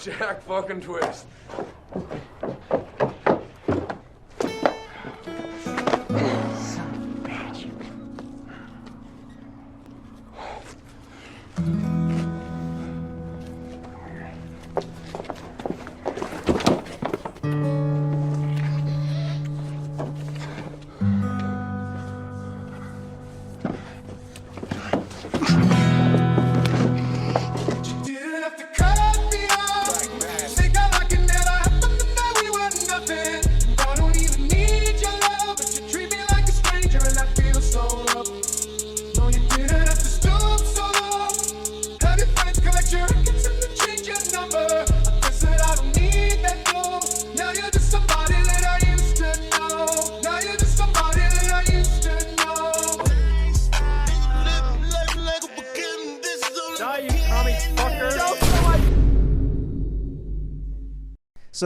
Jack fucking twist.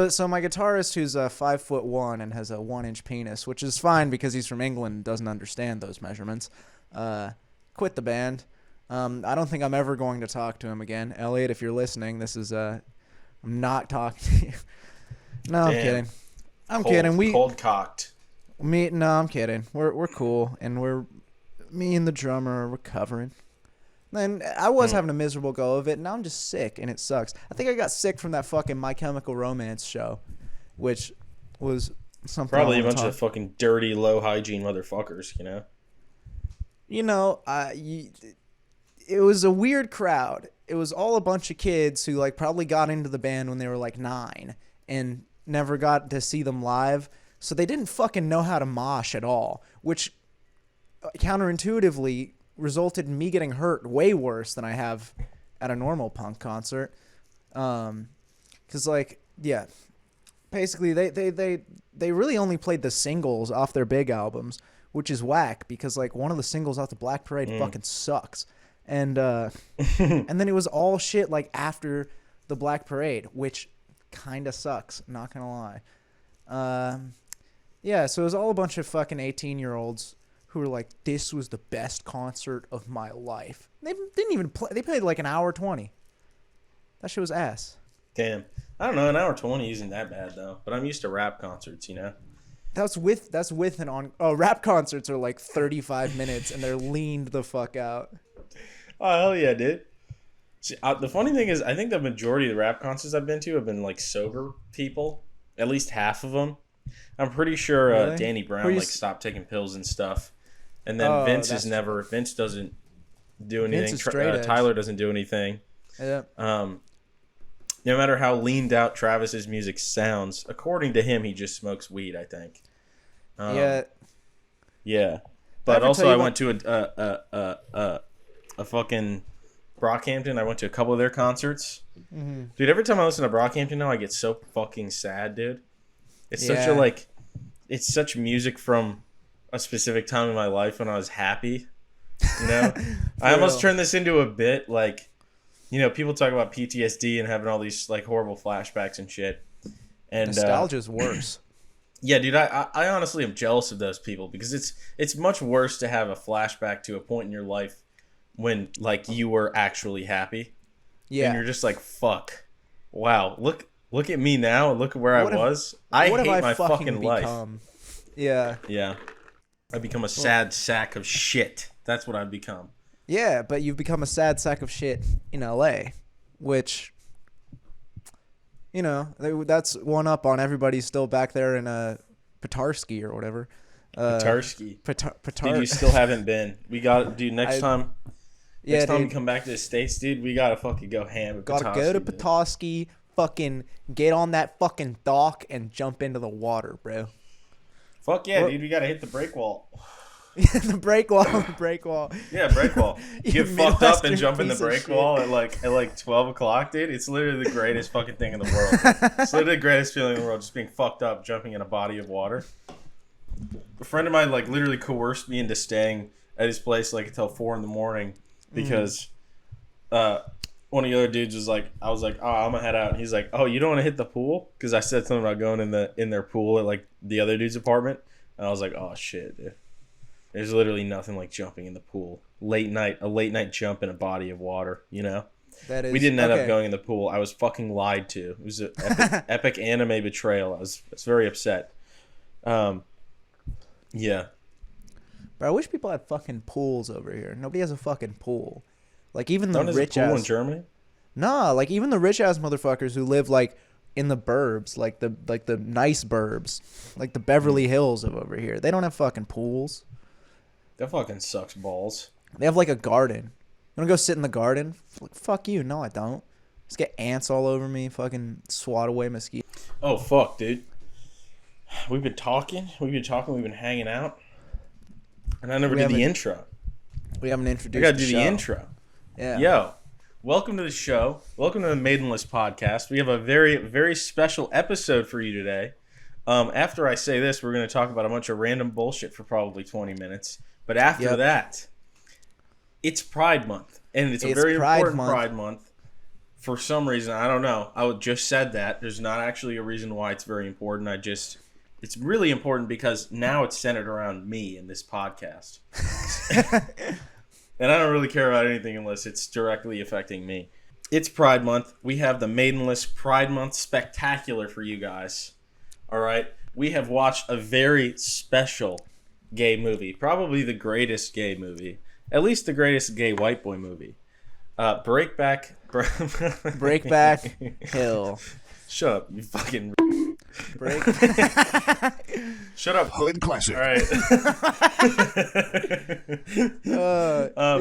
So my guitarist, who's 5'1" and has a 1-inch penis, which is fine because he's from England and doesn't understand those measurements, quit the band. I don't think I'm ever going to talk to him again. Elliot, if you're listening, this is I'm not talking to you. No, I'm kidding. I'm kidding. Cold cocked. No, I'm kidding. We're cool, and me and the drummer are recovering. And I was having a miserable go of it. Now I'm just sick, and it sucks. I think I got sick from that fucking My Chemical Romance show, which was something. Probably a bunch of fucking dirty, low hygiene motherfuckers, you know? You know, it was a weird crowd. It was all a bunch of kids who like probably got into the band when they were like 9 and never got to see them live. So they didn't fucking know how to mosh at all, which counterintuitively resulted in me getting hurt way worse than I have at a normal punk concert. Cause like, yeah, basically they really only played the singles off their big albums, which is whack because like one of the singles off the Black Parade fucking sucks. And, and then it was all shit like after the Black Parade, which kind of sucks. Not gonna lie. Yeah. So it was all a bunch of fucking 18-year-olds who were like, this was the best concert of my life. They didn't even play. They played like an hour 20. That shit was ass. Damn. I don't know. An hour 20 isn't that bad, though. But I'm used to rap concerts, you know? That's with an on... Oh, rap concerts are like 35 minutes, and they're leaned the fuck out. Oh, hell yeah, dude. See, the funny thing is, I think the majority of the rap concerts I've been to have been like sober people. At least half of them. I'm pretty sure Really? Danny Brown like stopped taking pills and stuff. And then Vince doesn't do anything. Tyler doesn't do anything. Yeah. No matter how leaned out Travis's music sounds, according to him, he just smokes weed, I think. Yeah. Yeah. But also I went to a fucking Brockhampton. I went to a couple of their concerts. Mm-hmm. Dude, every time I listen to Brockhampton now, I get so fucking sad, dude. It's it's such music from a specific time in my life when I was happy, you know? I almost turned this into a bit, like, you know, people talk about PTSD and having all these like horrible flashbacks and shit. And nostalgia's worse. Yeah, dude, I honestly am jealous of those people because it's much worse to have a flashback to a point in your life when like you were actually happy. Yeah. And you're just like, fuck. Wow, look at me now and look at where I was. I hate my fucking life. Yeah. Yeah. I've become a sad sack of shit. That's what I've become. Yeah, but you've become a sad sack of shit in LA, which, you know, that's one up on everybody still back there in Petoskey or whatever. Petoskey. Dude, you still haven't been. We got, dude, next time we come back to the States, dude, we gotta fucking go ham at Petoskey. Gotta go to Petoskey, fucking get on that fucking dock and jump into the water, bro. Fuck yeah, dude, we gotta hit the break wall. the break wall. Yeah, break wall. Get fucked up and jump in the break wall at like 12 o'clock, dude. It's literally the greatest fucking thing in the world. It's literally the greatest feeling in the world, just being fucked up, jumping in a body of water. A friend of mine like literally coerced me into staying at his place like until 4 a.m. because one of the other dudes was like, I was like, oh, I'm gonna head out, and he's like, oh, you don't want to hit the pool? Because I said something about going in their pool at like the other dude's apartment, and I was like, oh shit, dude. There's literally nothing like jumping in the pool. A late night jump in a body of water, you know? That is. We didn't end okay. up going in the pool. I was fucking lied to. It was an epic anime betrayal. I was very upset. Yeah. But I wish people had fucking pools over here. Nobody has a fucking pool. Like even the No one has a rich pool ass. in Germany? Nah, like even the rich ass motherfuckers who live like in the burbs, like the nice burbs, like the Beverly Hills of over here. They don't have fucking pools. That fucking sucks balls. They have like a garden. You wanna go sit in the garden? Like, fuck you. No, I don't. Just get ants all over me. Fucking swat away mosquitoes. Oh fuck, dude. We've been talking. We've been hanging out. And I never did the intro. We haven't introduced. I gotta do the intro. Yeah. Yo, welcome to the show. Welcome to the Maidenless podcast. We have a very, very special episode for you today. After I say this, we're going to talk about a bunch of random bullshit for probably 20 minutes. But after that, it's Pride Month. And it's a very important Pride Month. For some reason, I don't know. I just said that. There's not actually a reason why it's very important. It's really important because now it's centered around me in this podcast. And I don't really care about anything unless it's directly affecting me. It's Pride Month. We have the Maidenless Pride Month Spectacular for you guys. All right? We have watched a very special gay movie. Probably the greatest gay movie. At least the greatest gay white boy movie. Breakback Hill. Shut up, you fucking... Break. Shut up. Hood classic. All right.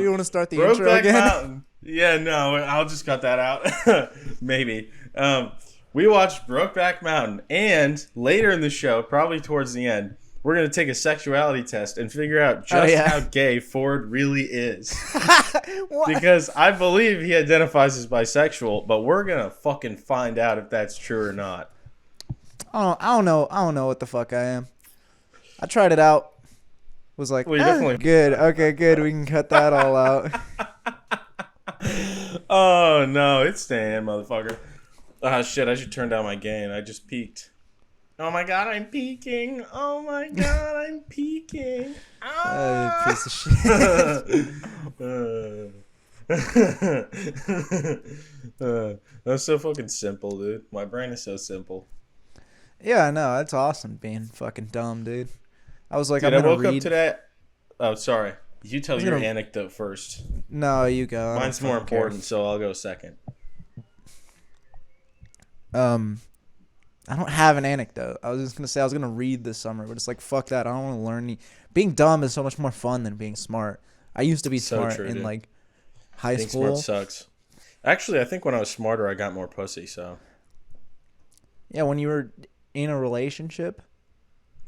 You want to start the intro Brokeback again? Mountain. Yeah, no, I'll just cut that out. Maybe. We watched Brokeback Mountain, and later in the show, probably towards the end, we're going to take a sexuality test and figure out just how gay Ford really is. Because I believe he identifies as bisexual, but we're going to fucking find out if that's true or not. I don't know what the fuck I am. I tried it out. Was like, well, you're definitely good. Okay, good. We can cut that all out. Oh no, it's staying, motherfucker. Ah shit, I should turn down my gain. I just peaked. Oh my god, I'm peaking. Oh my god, I'm peaking. Piece of shit. That's so fucking simple, dude. My brain is so simple. Yeah, I know. That's awesome being fucking dumb, dude. I was like, dude, I'm gonna I woke up today. Oh, sorry. You tell your anecdote first. No, you go. Mine's more important, so I'll go second. I don't have an anecdote. I was just gonna say I was gonna read this summer, but it's like fuck that. I don't want to learn any. Being dumb is so much more fun than being smart. I used to be smart in like high school. Being smart sucks. Actually, I think when I was smarter, I got more pussy. So. Yeah, when you were in a relationship.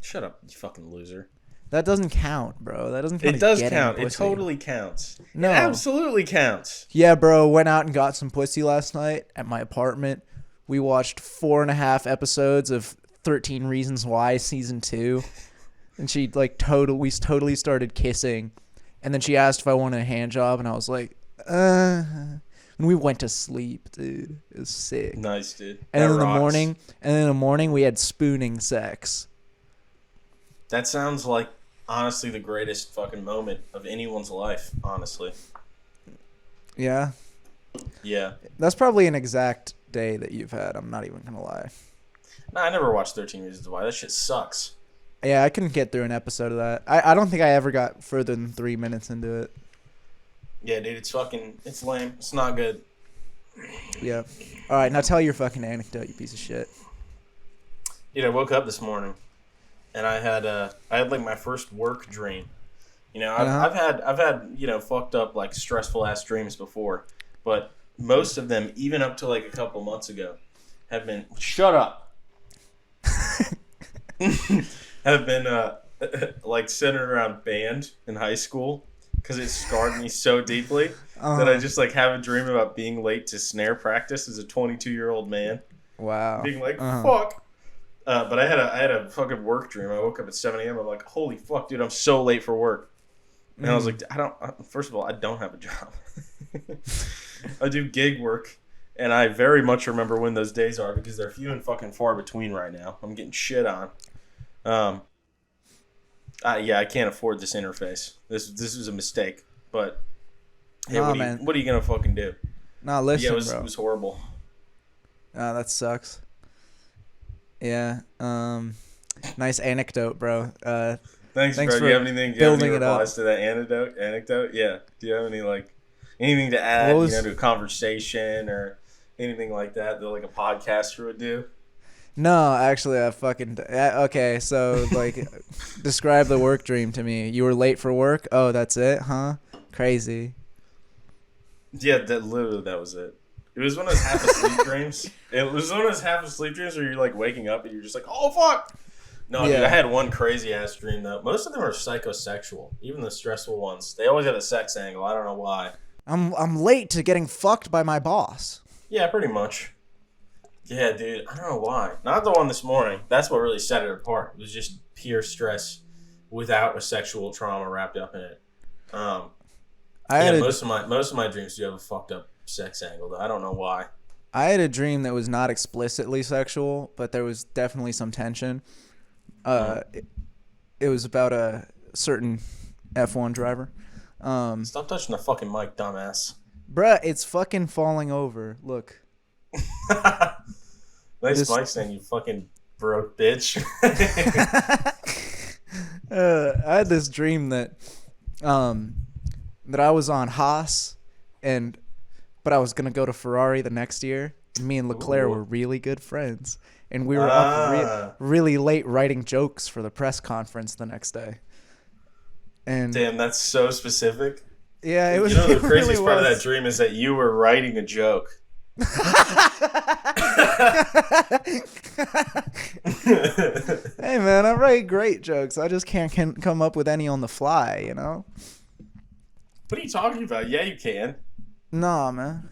Shut up, you fucking loser. That doesn't count, bro. That doesn't count. It does count. It totally counts. No. It absolutely counts. Yeah, bro. Went out and got some pussy last night at my apartment. We watched 4.5 episodes of 13 Reasons Why season 2, and we totally started kissing, and then she asked if I wanted a hand job, and I was like, and we went to sleep, dude. It was sick. Nice, dude. And then in the morning, we had spooning sex. That sounds like honestly the greatest fucking moment of anyone's life. Honestly. Yeah. Yeah. That's probably an exact day that you've had. I'm not even gonna lie. Nah, I never watched 13 Reasons Why. That shit sucks. Yeah, I couldn't get through an episode of that. I don't think I ever got further than 3 minutes into it. Yeah, dude, it's lame. It's not good. Yeah. All right, now tell your fucking anecdote, you piece of shit. Dude, I woke up this morning, and I had like my first work dream. You know, I've had you know fucked up like stressful ass dreams before, but most of them, even up to like a couple months ago, have been shut up. Have been like centered around band in high school because it scarred me so deeply that I just like have a dream about being late to snare practice as a 22-year-old man. Wow. Being like fuck. But I had a fucking work dream. I woke up at 7 a.m. I'm like, holy fuck, dude, I'm so late for work. And I was like, first of all, I don't have a job. I do gig work, and I very much remember when those days are because they're few and fucking far between right now. I'm getting shit on. Yeah, I can't afford this interface. This was a mistake, but hey, what are you gonna fucking do? Not listening, yeah, bro. it was horrible. That sucks. Yeah. Nice anecdote, bro. Thanks, Thanks bro. Do for you have anything? Do you have any building it up. replies to that anecdote? Yeah. Do you have any anything to add? To a conversation or anything like that like a podcaster would do? No, actually, I fucking okay. So describe the work dream to me. You were late for work. Oh, that's it, huh? Crazy. Yeah, that was it. It was one of those half asleep dreams. It was one of those half asleep dreams where you're waking up and you're just oh fuck. No, dude, I had one crazy ass dream though. Most of them are psychosexual. Even the stressful ones. They always have a sex angle. I don't know why. I'm late to getting fucked by my boss. Yeah, pretty much. Yeah, dude. I don't know why. Not the one this morning. That's what really set it apart. It was just pure stress without a sexual trauma wrapped up in it. Most of my dreams do have a fucked up sex angle though. I don't know why. I had a dream that was not explicitly sexual, but there was definitely some tension. It was about a certain F1 driver. Stop touching the fucking mic, dumbass. Bruh, it's fucking falling over. Look. Nice mic stand, you fucking broke bitch. I had this dream that I was on Haas, but I was gonna go to Ferrari the next year. Me and Leclerc were really good friends, and we were up really late writing jokes for the press conference the next day. And damn, that's so specific. Yeah, it was. The craziest part of that dream is that you were writing a joke. Hey man, I write great jokes. I just can't come up with any on the fly, you know? What are you talking about? Yeah, you can. Nah, man.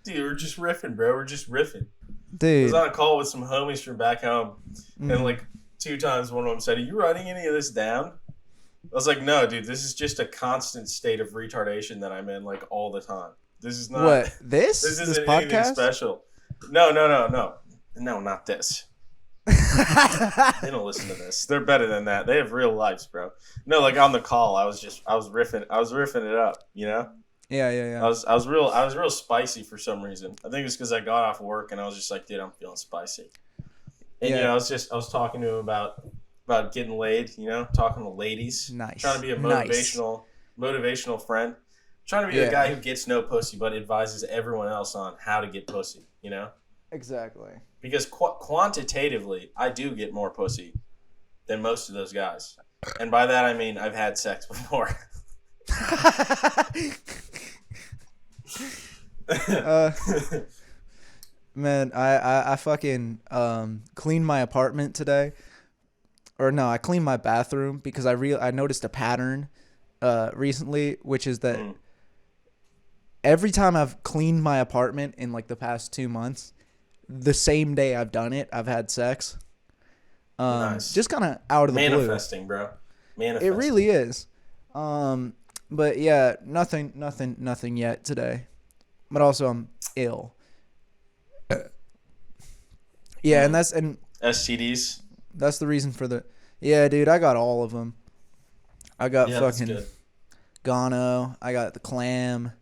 Dude, we're just riffing, bro. We're just riffing. Dude. I was on a call with some homies from back home, and 2 times one of them said, "Are you writing any of this down?" I was like, "No, dude. This is just a constant state of retardation that I'm in all the time. This is not what this. This isn't this podcast anything special. No, not this." They don't listen to this. They're better than that. They have real lives, bro. No, on the call, I was riffing it up, you know? Yeah. I was real spicy for some reason. I think it's because I got off work and I was just like, dude, I'm feeling spicy. And I was talking to him about getting laid, talking to ladies. Nice. Trying to be a motivational friend. Trying to be the guy who gets no pussy but advises everyone else on how to get pussy, Exactly. Because quantitatively, I do get more pussy than most of those guys. And by that, I mean I've had sex before. Man, I fucking cleaned my apartment today. Or no, I cleaned my bathroom because I noticed a pattern recently, which is that every time I've cleaned my apartment in the past 2 months, the same day I've done it, I've had sex. Nice. Just kind of out of the blue. Manifesting, bro. Manifesting. It really is. But yeah, nothing yet today. But also I'm ill. Yeah, and STDs. That's the reason for the. Yeah, dude, I got all of them. I got fucking gono. I got the clam.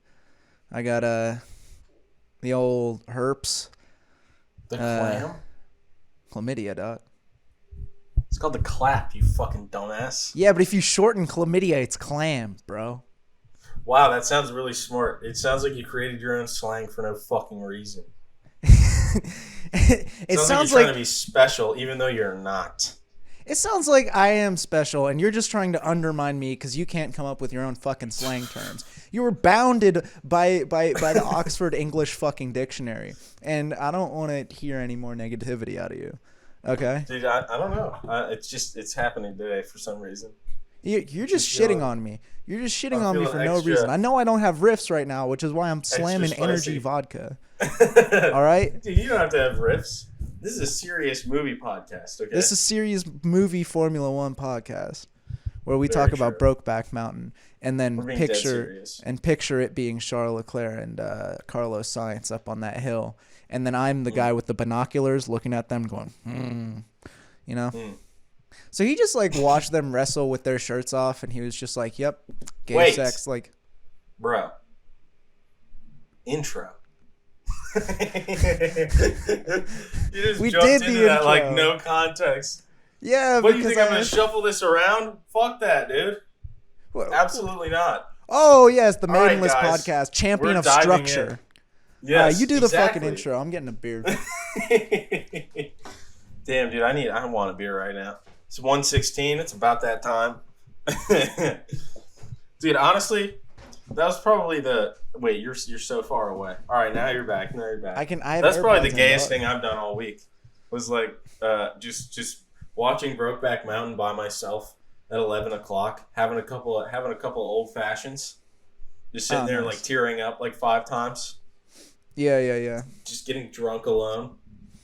I got the old herpes. The clam? Chlamydia, dog. It's called the clap, you fucking dumbass. Yeah, but if you shorten chlamydia, it's clam, bro. Wow, that sounds really smart. It sounds like you created your own slang for no fucking reason. It sounds like you're trying to be special, even though you're not. It sounds like I am special, and you're just trying to undermine me because you can't come up with your own fucking slang terms. You were bounded by the Oxford English fucking dictionary, and I don't want to hear any more negativity out of you. Okay? Dude, I don't know. It's happening today for some reason. You're just shitting on me. You're just shitting on me for no reason. I know I don't have riffs right now, which is why I'm slamming energy vodka. All right? Dude, you don't have to have riffs. This is a serious movie podcast, okay? This is a serious movie Formula One podcast where we talk about Brokeback Mountain and then picture it being Charles Leclerc and Carlos Sainz up on that hill. And then I'm the guy with the binoculars looking at them going, you know? So he just watched them wrestle with their shirts off, and he was just like, "Yep, gay sex." Bro. Intro. You just We jumped did into the that like intro. no context. Yeah, What do you because think? I'm gonna shuffle this around? Fuck that, dude. Absolutely not. Oh yes, the All right, Maidenless guys. podcast, champion We're of diving structure. Yes, you do the exactly. fucking intro. I'm getting a beer. Damn, dude, I want a beer right now. It's 1:16. It's about that time. Dude, honestly, that was probably the wait. You're so far away. All right, now you're back. Now you're back. I have That's probably AirPods the gayest in. thing I've done all week. Was like just watching Brokeback Mountain by myself at 11 o'clock, having a couple of old fashions, just sitting there nice. like tearing up like 5 times. Yeah. Just getting drunk alone,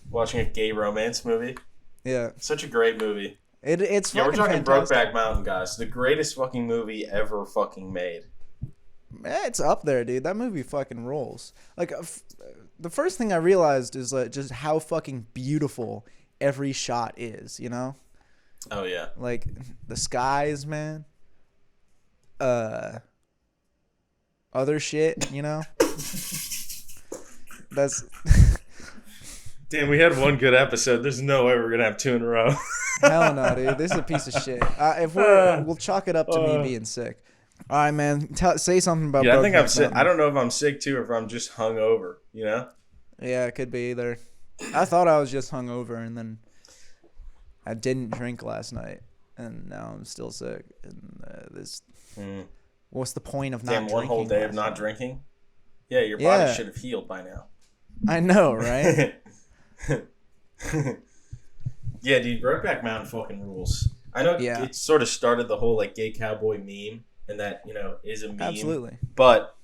watching a gay romance movie. Yeah. Such a great movie. It's Yeah, we're talking fantastic. Brokeback Mountain, guys. The greatest fucking movie ever fucking made. It's up there, dude. That movie fucking rolls. Like, the first thing I realized is just how fucking beautiful every shot is, you know? Oh, yeah. Like, the skies, man. Other shit, you know? That's... Damn, we had one good episode. There's no way we're going to have 2 in a row. Hell no, dude. This is a piece of shit. We'll chalk it up to me being sick. All right, man. Say something about. Yeah, I think I'm Brokeback sick. Mountain. I don't know if I'm sick too, or if I'm just hungover. You know? Yeah, it could be either. I thought I was just hungover, and then I didn't drink last night, and now I'm still sick. And what's the point of not drinking? One whole day of not drinking. Yeah, your body should have healed by now. I know, right? Yeah, dude, Brokeback Mountain fucking rules. I know it sort of started the whole like gay cowboy meme, and that is a meme. Absolutely. But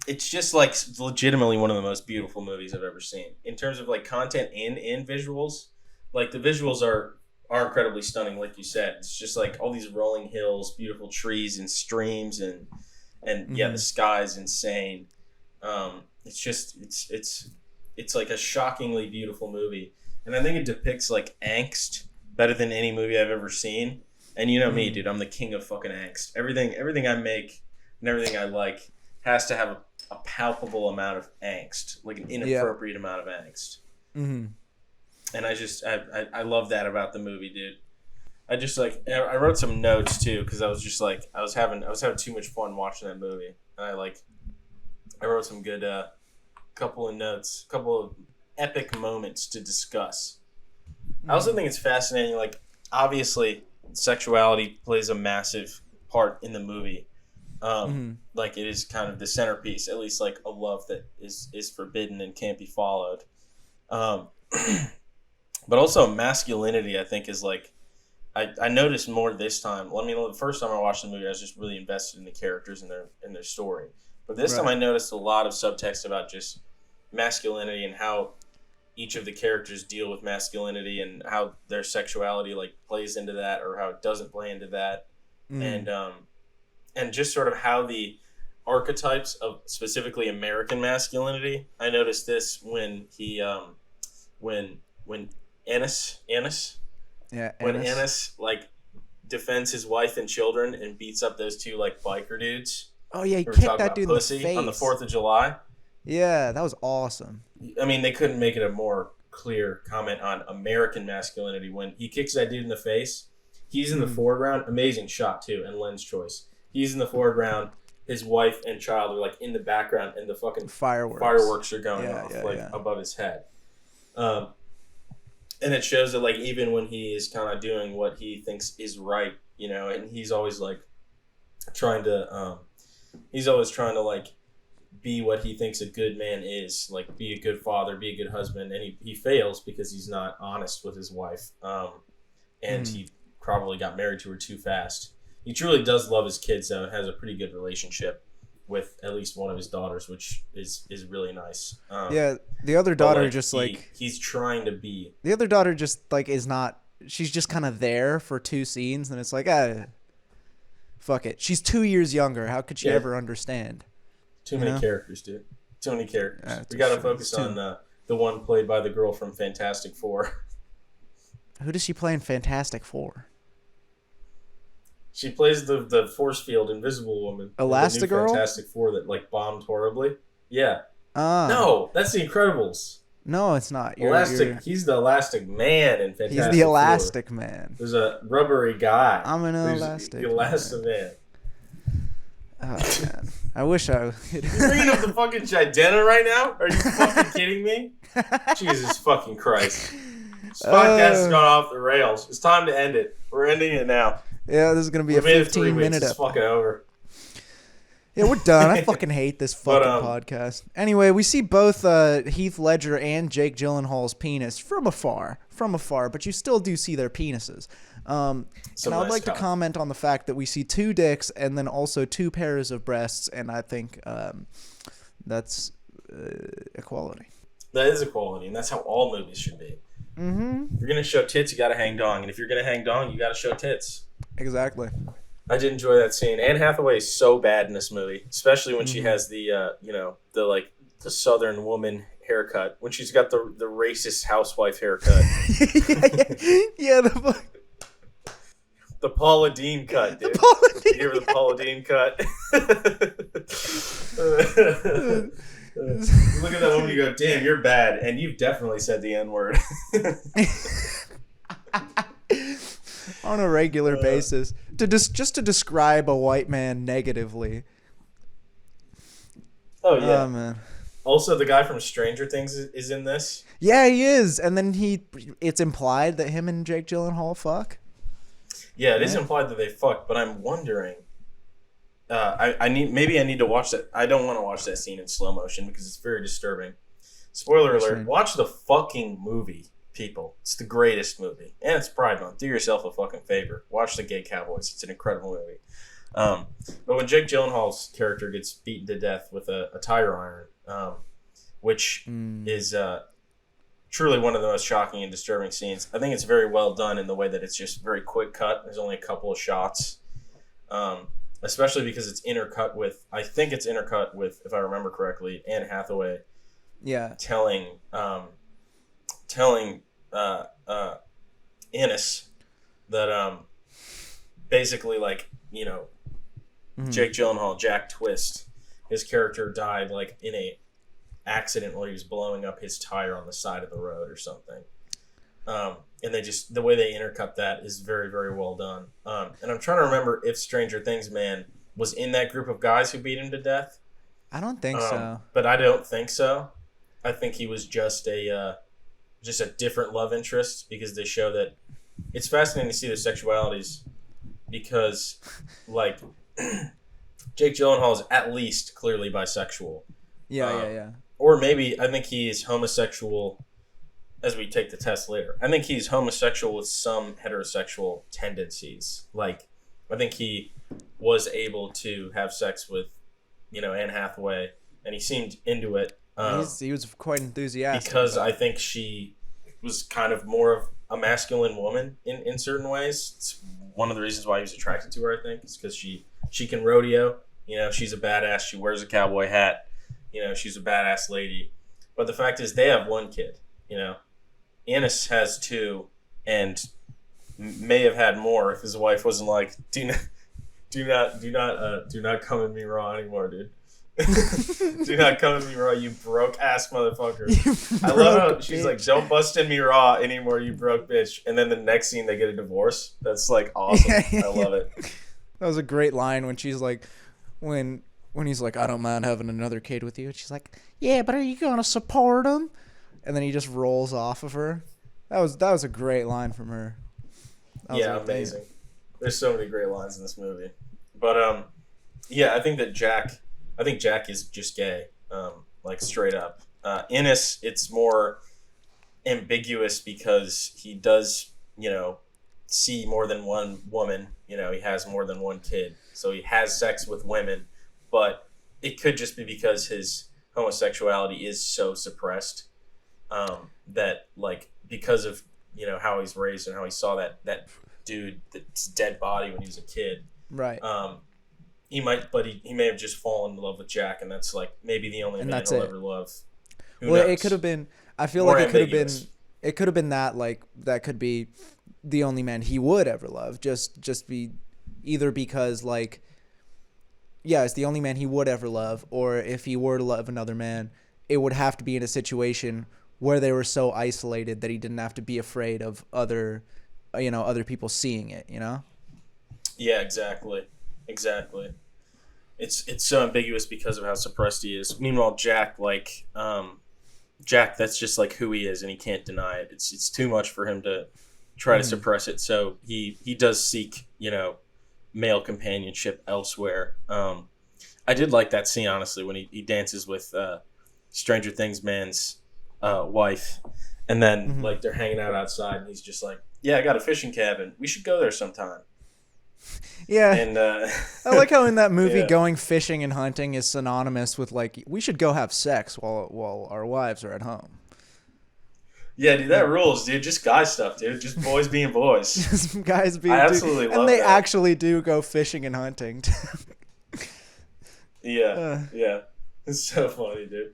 it's just like legitimately one of the most beautiful movies I've ever seen in terms of like content and visuals. Like the visuals are incredibly stunning, like you said. It's just like all these rolling hills, beautiful trees and streams, and yeah, the sky's insane. It's just it's like a shockingly beautiful movie. And I think it depicts like angst better than any movie I've ever seen. And you know me, dude, I'm the king of fucking angst. Everything I make and everything I like has to have a palpable amount of angst, like an inappropriate amount of angst. Mm-hmm. And I love that about the movie, dude. I wrote some notes too because I was just like I was having too much fun watching that movie. And I wrote some good couple of notes, couple of epic moments to discuss. I also think it's fascinating, like obviously sexuality plays a massive part in the movie. Like it is kind of the centerpiece, at least like a love that is forbidden and can't be followed. But also masculinity, I think, is like I noticed more this time. Well, I mean, the first time I watched the movie, I was just really invested in the characters and their story. But this time I noticed a lot of subtext about just masculinity and how each of the characters deal with masculinity and how their sexuality like plays into that or how it doesn't play into that. And just sort of how the archetypes of specifically American masculinity. I noticed this when he when Ennis when Ennis like defends his wife and children and beats up those 2 like biker dudes. Oh yeah, he kicked that dude in the face on the 4th of July. Yeah, that was awesome. I mean, they couldn't make it a more clear comment on American masculinity when he kicks that dude in the face. He's in the foreground. Amazing shot, too, and lens choice. He's in the foreground. His wife and child are, like, in the background, and the fucking fireworks are going off, above his head. And it shows that, like, even when he is kind of doing what he thinks is right, and he's always, like, trying to, like, be what he thinks a good man is, like be a good father, be a good husband, and he fails because he's not honest with his wife, and he probably got married to her too fast. He truly does love his kids though and has a pretty good relationship with at least one of his daughters, which is really nice. The other daughter he's trying to be. The other daughter just like is not. She's just kind of there for 2 scenes, and it's like fuck it. She's 2 years younger. How could she ever understand? Too many characters, dude. Too many characters. We got to focus on the one played by the girl from Fantastic Four. Who does she play in Fantastic Four? She plays the force field Invisible Woman. Elastigirl? Fantastic Four that like bombed horribly. Yeah. No, that's The Incredibles. No, it's not. He's the Elastic Man in Fantastic He's the Four. Elastic Man. There's a rubbery guy. I'm an Elastic Man. Oh, man. I wish I could. You bringing up the fucking Jidena right now? Are you fucking kidding me? Jesus fucking Christ. This podcast has gone off the rails. It's time to end it. We're ending it now. Yeah, this is going to be a 15-minute episode. It's fucking over. Yeah, we're done. I fucking hate this fucking podcast. Anyway, we see both Heath Ledger and Jake Gyllenhaal's penis from afar, but you still do see their penises. And I'd like to comment on the fact that we see 2 dicks and then also 2 pairs of breasts, and I think that's equality. That is equality, and that's how all movies should be. Mm-hmm. If you're going to show tits, you got to hang dong, and if you're going to hang dong, you got to show tits. Exactly. I did enjoy that scene. Anne Hathaway is so bad in this movie, especially when she has the the Southern woman haircut. When she's got the racist housewife haircut. Yeah, the Paula Deen cut, dude. You give her the Paula Deen cut. Look at that woman, you go, damn, you're bad, and you've definitely said the N-word. On a regular basis, just to describe a white man negatively. Oh yeah, oh, man. Also, the guy from Stranger Things is in this. Yeah, he is, and then it's implied that him and Jake Gyllenhaal fuck. Yeah, it is implied that they fuck, but I'm wondering. I need to watch that. I don't want to watch that scene in slow motion because it's very disturbing. Spoiler alert! Watch the fucking movie. People, it's the greatest movie, and it's Pride Month. Do yourself a fucking favor. Watch The Gay Cowboys. It's an incredible movie. But when Jake Gyllenhaal's character gets beaten to death with a tire iron, which is truly one of the most shocking and disturbing scenes. I think it's very well done in the way that it's just very quick cut. There's only a couple of shots, especially because it's intercut with, if I remember correctly, Anne Hathaway. Yeah. Telling Ennis that basically, like, you know, Jake Gyllenhaal, Jack Twist, his character died like in a accident while he was blowing up his tire on the side of the road or something. And they just, the way they intercut that is very, very well done. And I'm trying to remember if Stranger Things man was in that group of guys who beat him to death. I don't think so. But I don't think so. I think he was just a different love interest, because they show that it's fascinating to see their sexualities, because like Jake Gyllenhaal is at least clearly bisexual. Yeah. Or maybe I think he is homosexual, as we take the test later. I think he's homosexual with some heterosexual tendencies. Like, I think he was able to have sex with, Anne Hathaway, and he seemed into it. He was quite enthusiastic. Because I think she was kind of more of a masculine woman in certain ways. It's one of the reasons why he was attracted to her, I think, is because she can rodeo. She's a badass. She wears a cowboy hat. She's a badass lady. But the fact is, they have one kid. Ennis has 2, and may have had more if his wife wasn't like, do not come at me raw anymore, dude. Do not come at me raw, you broke ass motherfucker. I love how she's like, don't bust in me raw anymore, you broke bitch. And then the next scene they get a divorce. That's like awesome. I love it. That was a great line when she's like, when he's like, I don't mind having another kid with you. And she's like, yeah, but are you gonna support him? And then he just rolls off of her. That was a great line from her. Yeah, amazing. There's so many great lines in this movie. But yeah, I think Jack is just gay, like straight up. Ennis, it's more ambiguous because he does, see more than one woman. He has more than one kid, so he has sex with women. But it could just be because his homosexuality is so suppressed, that, like, because of how he's raised and how he saw that dude, that's dead body when he was a kid. Right. He may have just fallen in love with Jack, and that's like maybe the only man he'll ever love. Who knows? It could have been. I feel like it could have been that, like, that could be the only man he would ever love. Just be either because, like, yeah, it's the only man he would ever love, or if he were to love another man, it would have to be in a situation where they were so isolated that he didn't have to be afraid of other people seeing it, you know? Yeah, exactly. It's so ambiguous because of how suppressed he is. Meanwhile, Jack, that's just like who he is, and he can't deny it. It's too much for him to try to suppress it. So he does seek, male companionship elsewhere. I did like that scene, honestly, when he dances with Stranger Things man's wife, and then like they're hanging out outside, and he's just like, "Yeah, I got a fishing cabin. We should go there sometime." Yeah, and I like how in that movie, going fishing and hunting is synonymous with like we should go have sex while our wives are at home. Yeah, dude, that rules, dude. Just guy stuff, dude. Just boys being boys. Just guys being. I absolutely love and they that. actually do go fishing and hunting. Yeah. It's so funny, dude.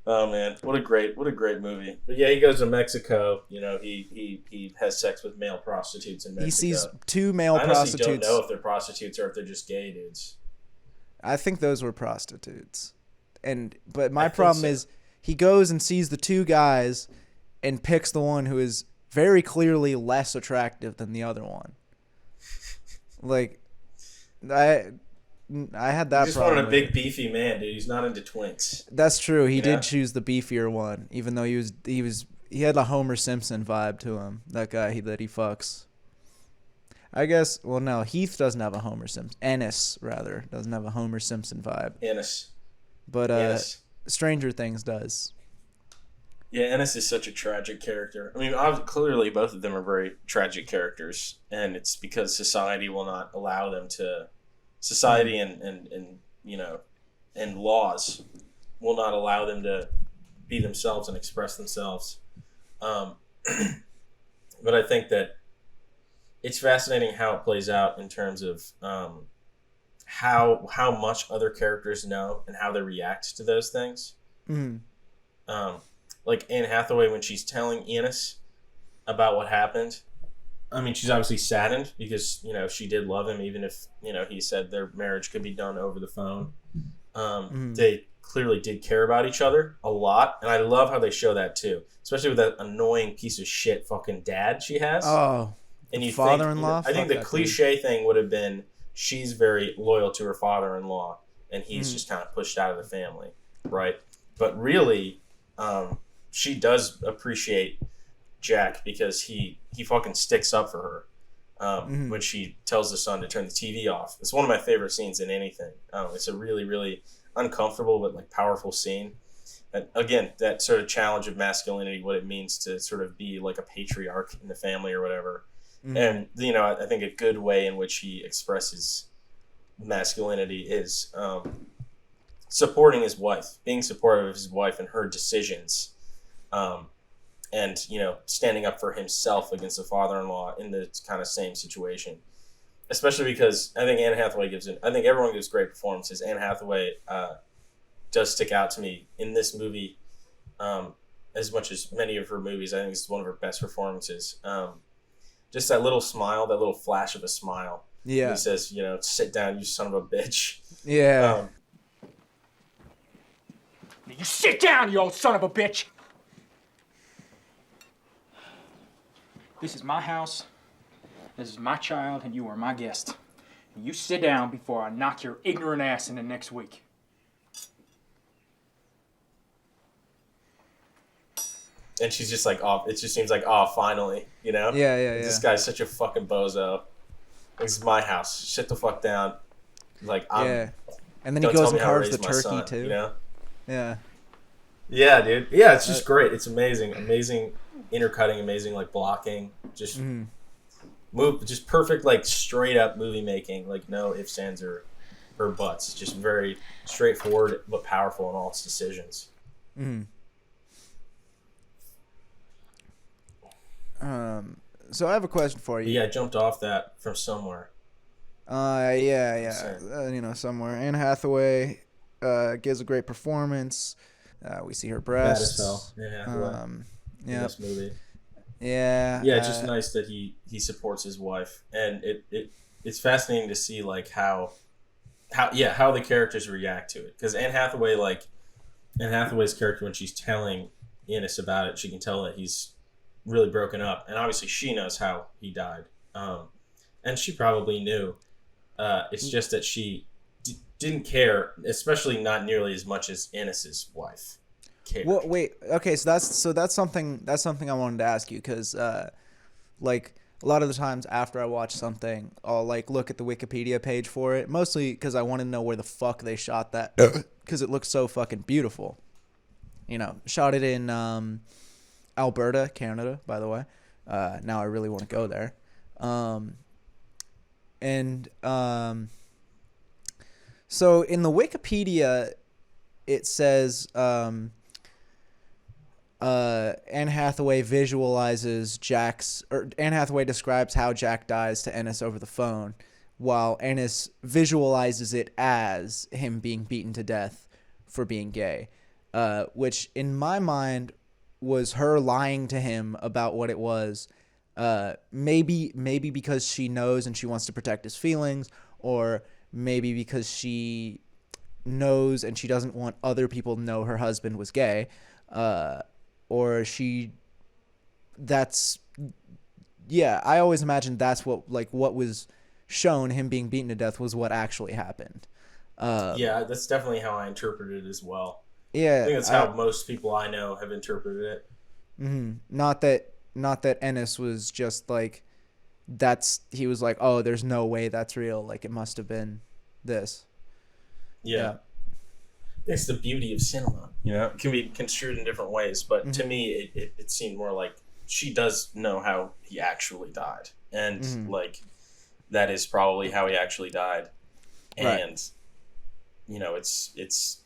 Oh man, what a great movie. But yeah, he goes to Mexico. He has sex with male prostitutes in Mexico. He sees 2 male prostitutes. I honestly prostitutes. don't know if they're prostitutes or if they're just gay dudes. I think those were prostitutes. But my problem is he goes and sees the 2 guys and picks the one who is very clearly less attractive than the other one. Like, I had that problem. He just wanted a big beefy man, dude. He's not into twinks. That's true. He did choose the beefier one, even though he had a Homer Simpson vibe to him. That guy that he fucks. I guess. Well, no, Heath doesn't have a Homer Simpson. Ennis rather doesn't have a Homer Simpson vibe. Ennis. But Ennis. Stranger Things does. Yeah, Ennis is such a tragic character. I mean, clearly both of them are very tragic characters, and it's because society will not allow them to. Society and laws will not allow them to be themselves and express themselves. But I think that it's fascinating how it plays out in terms of how much other characters know and how they react to those things. Like Anne Hathaway, when she's telling Ennis about what happened, I mean, she's obviously saddened because, she did love him, even if, he said their marriage could be done over the phone. They clearly did care about each other a lot. And I love how they show that too, especially with that annoying piece of shit fucking dad she has. Oh, and you father-in-law? I think the cliche thing would have been she's very loyal to her father-in-law and he's just kind of pushed out of the family, right? But really, she does appreciate Jack because he fucking sticks up for her when she tells the son to turn the TV off. It's one of my favorite scenes in anything. It's a really, really uncomfortable but like powerful scene. And again, that sort of challenge of masculinity, what it means to sort of be like a patriarch in the family or whatever. And I think a good way in which he expresses masculinity is supporting his wife, being supportive of his wife and her decisions. And, standing up for himself against the father-in-law in the kind of same situation. Especially because I think Anne Hathaway I think everyone gives great performances. Anne Hathaway does stick out to me in this movie as much as many of her movies. I think it's one of her best performances. Just that little smile, that little flash of a smile. Yeah. He says, sit down, you son of a bitch. Yeah. You sit down, you old son of a bitch! This is my house, this is my child, and you are my guest. You sit down before I knock your ignorant ass into next week. And she's just like, oh, it just seems like, oh, finally, Yeah. This guy's such a fucking bozo. This is my house. Sit the fuck down. Like, and then he goes and carves the turkey son, too. Yeah. Yeah, dude. Yeah, it's just great. It's amazing. Amazing intercutting, amazing like blocking. Just just perfect like straight up movie making. Like no ifs, ands, or buts. Just very straightforward but powerful in all its decisions. So I have a question for you. Yeah, I jumped off that from somewhere. Somewhere. Anne Hathaway gives a great performance. We see her breasts. Bad as hell. Anne Hathaway. In this movie. Yeah. Yeah, it's just nice that he supports his wife, and it's fascinating to see like how the characters react to it, because Anne Hathaway, like, Anne Hathaway's character, when she's telling Ennis about it, she can tell that he's really broken up, and obviously she knows how he died, and she probably knew. It's just that she didn't care, especially not nearly as much as Ennis's wife cared. Well, wait. Okay, so that's something I wanted to ask you, because like a lot of the times after I watch something, I'll like look at the Wikipedia page for it, mostly because I want to know where the fuck they shot that, because it looks so fucking beautiful. You know, shot it in Alberta, Canada, by the way. Now I really want to go there. So in the Wikipedia, it says Anne Hathaway Anne Hathaway describes how Jack dies to Ennis over the phone, while Ennis visualizes it as him being beaten to death for being gay, which in my mind was her lying to him about what it was. Maybe because she knows and she wants to protect his feelings, or maybe because she knows and she doesn't want other people to know her husband was gay, or I always imagined that's what was shown, him being beaten to death, was what actually happened. Yeah, that's definitely how I interpreted it as well. Yeah, I think that's how most people I know have interpreted it. Mm-hmm. Not that Ennis was just like, he was like, oh, there's no way that's real. Like, it must have been this. Yeah. It's the beauty of cinema. You know, it can be construed in different ways, but to me, it seemed more like she does know how he actually died. And, like, that is probably how he actually died. And, you know, it's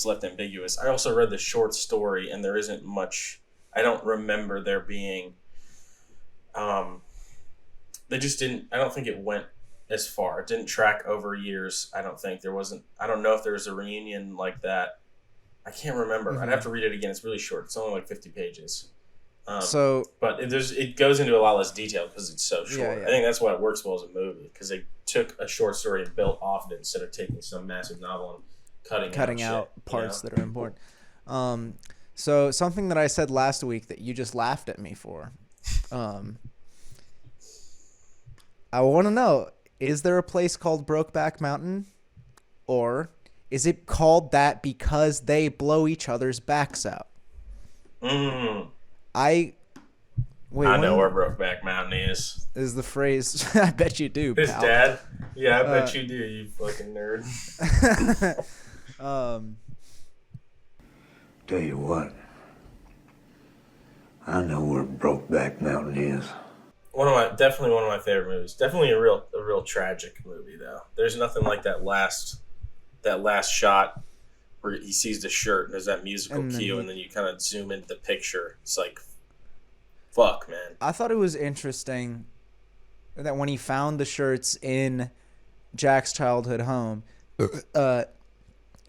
left ambiguous. I also read the short story, and there isn't much. I don't remember there being. They just didn't. I don't think it went as far. It didn't track over years. I don't think there wasn't. I don't know if there was a reunion like that. I can't remember. I'd have to read it again. It's really short. It's only like 50 pages. But it goes into a lot less detail because it's so short. Yeah. I think that's why it works well as a movie, because they took a short story and built off it instead of taking some massive novel and cutting out parts that are important. So something that I said last week that you just laughed at me for. I want to know, is there a place called Brokeback Mountain? Or is it called that because they blow each other's backs out? I know where Brokeback Mountain is. Is the phrase. I bet you do, His pal. dad? Yeah, I bet you do, you fucking nerd. Tell you what, I know where Brokeback Mountain is. Definitely one of my favorite movies. Definitely a real tragic movie though. There's nothing like that last shot where he sees the shirt and there's that musical cue, and then you kind of zoom into the picture. It's like, fuck, man. I thought it was interesting that when he found the shirts in Jack's childhood home,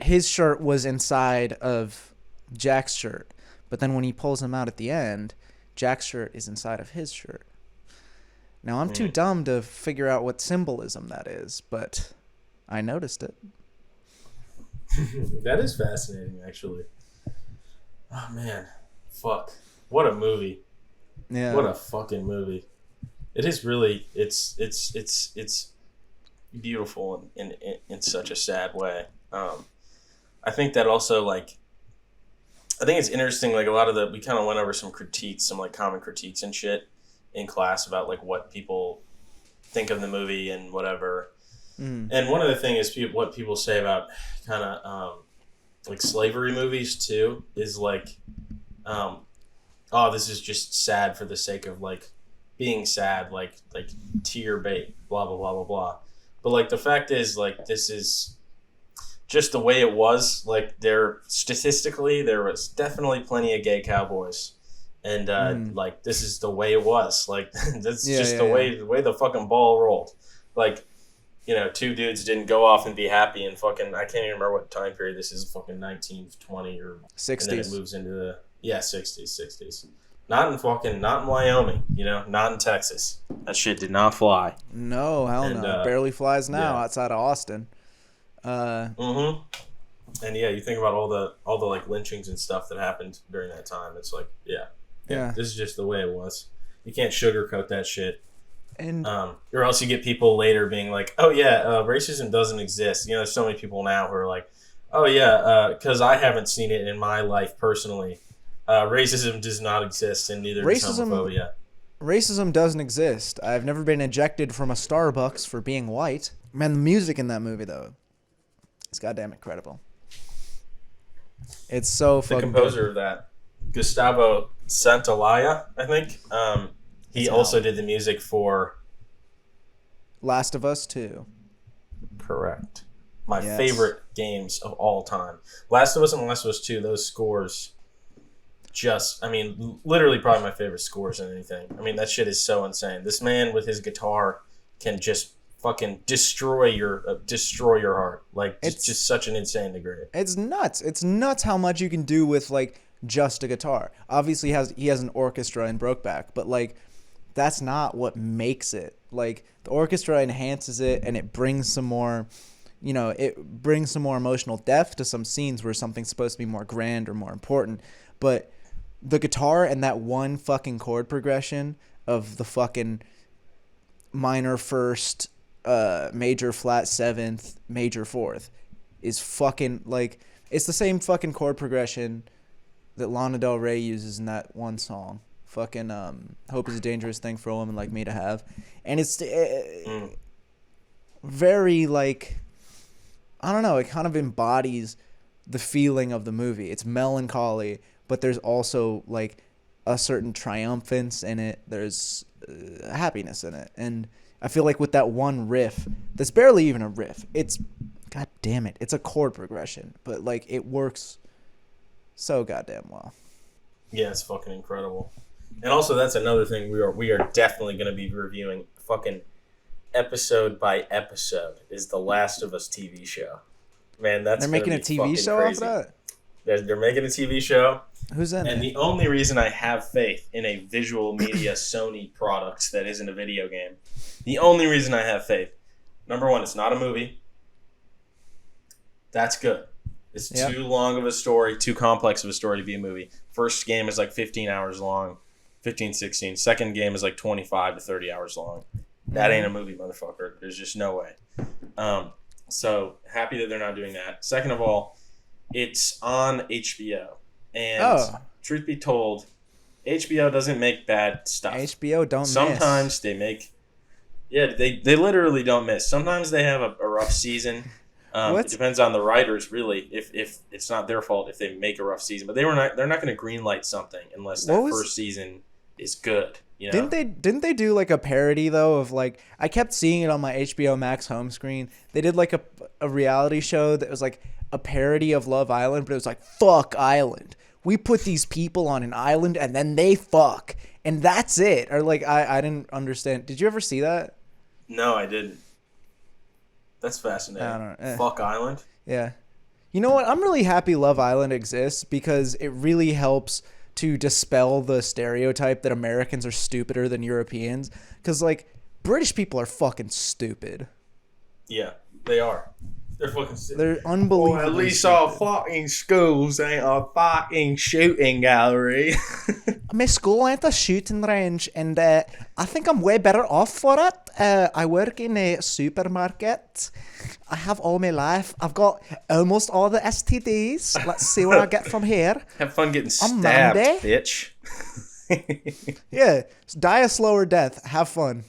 his shirt was inside of Jack's shirt, but then when he pulls them out at the end, Jack's shirt is inside of his shirt. Now, I'm too dumb to figure out what symbolism that is, but I noticed it. That is fascinating, actually. Oh, man. Fuck. What a movie. Yeah. What a fucking movie. It is really, it's beautiful in such a sad way. I think that also, like, I think it's interesting, like, we kind of went over some critiques, some, like, common critiques and shit in class about, like, what people think of the movie and whatever. And one of the things is what people say about kind of, like, slavery movies, too, is, like, oh, this is just sad for the sake of, like, being sad, like tear bait, blah, blah, blah, blah, blah. But, like, the fact is, like, this is just the way it was. Like, statistically, there was definitely plenty of gay cowboys. And, like, this is the way it was. Like, that's the way the fucking ball rolled. Like, you know, two dudes didn't go off and be happy and fucking, I can't even remember what time period this is, fucking 1920 or 60s. And then it moves into the 60s. Not in Wyoming, you know, not in Texas. That shit did not fly. No, hell no. Barely flies now outside of Austin. And yeah, you think about all the like lynchings and stuff that happened during that time. It's like, yeah, this is just the way it was. You can't sugarcoat that shit. And or else you get people later being like, oh yeah, racism doesn't exist. You know, there's so many people now who are like, oh yeah, because I haven't seen it in my life personally. Racism does not exist, and neither does homophobia. Racism doesn't exist. I've never been ejected from a Starbucks for being white. Man, the music in that movie though, it's goddamn incredible. It's so fucking The composer good. of that, Gustavo Santaolalla, I think. He also did the music for Last of Us 2. Correct. My favorite games of all time. Last of Us and Last of Us 2, those scores literally probably my favorite scores in anything. I mean, that shit is so insane. This man with his guitar can just fucking destroy your heart. Like, it's just such an insane degree. It's nuts. It's nuts how much you can do with, like, just a guitar. Obviously, he has an orchestra in Brokeback, but, like, that's not what makes it. Like, the orchestra enhances it, and it brings some more, it brings some more emotional depth to some scenes where something's supposed to be more grand or more important. But the guitar and that one fucking chord progression of the fucking minor first, major flat seventh, major fourth is fucking, like, it's the same fucking chord progression that Lana Del Rey uses in that one song. Fucking Hope is a Dangerous Thing for a Woman Like Me to Have. And it's very, like, I don't know, it kind of embodies the feeling of the movie. It's melancholy, but there's also, like, a certain triumphance in it. There's happiness in it. And I feel like with that one riff, that's barely even a riff. It's, god damn it, it's a chord progression. But, like, it works so goddamn well. Yeah, it's fucking incredible. And also, that's another thing we are definitely going to be reviewing fucking episode by episode is the Last of Us TV show. Man, that's they're making a TV show crazy. off of that? They're making a TV show. Who's in it? And the only reason I have faith in a visual media Sony product that isn't a video game, the only reason I have faith, number one, it's not a movie. That's good. It's too long of a story, too complex of a story to be a movie. First game is like 15 hours long, 15, 16. Second game is like 25 to 30 hours long. That ain't a movie, motherfucker. There's just no way. So happy that they're not doing that. Second of all, it's on HBO. And truth be told, HBO doesn't make bad stuff. HBO don't Sometimes miss. They make... Yeah, they literally don't miss. Sometimes they have a rough season. It depends on the writers, really. If it's not their fault if they make a rough season, but they're not going to greenlight something unless that first season is good. You know? Didn't they do like a parody though of like I kept seeing it on my HBO Max home screen. They did like a reality show that was like a parody of Love Island, but it was like fuck Island. We put these people on an island and then they fuck, and that's it. Or like I didn't understand. Did you ever see that? No, I didn't. That's fascinating. I don't know. Fuck Island? Yeah. You know what? I'm really happy Love Island exists because it really helps to dispel the stereotype that Americans are stupider than Europeans. Because, like, British people are fucking stupid. Yeah, they are. They're fucking stupid. They're unbelievable. Well, at least our fucking schools ain't a fucking shooting gallery. My school ain't a shooting range, and I think I'm way better off for it. I work in a supermarket. I have all my life. I've got almost all the STDs. Let's see what I get from here. Have fun getting On stabbed, Monday? bitch. Yeah, die a slower death. Have fun.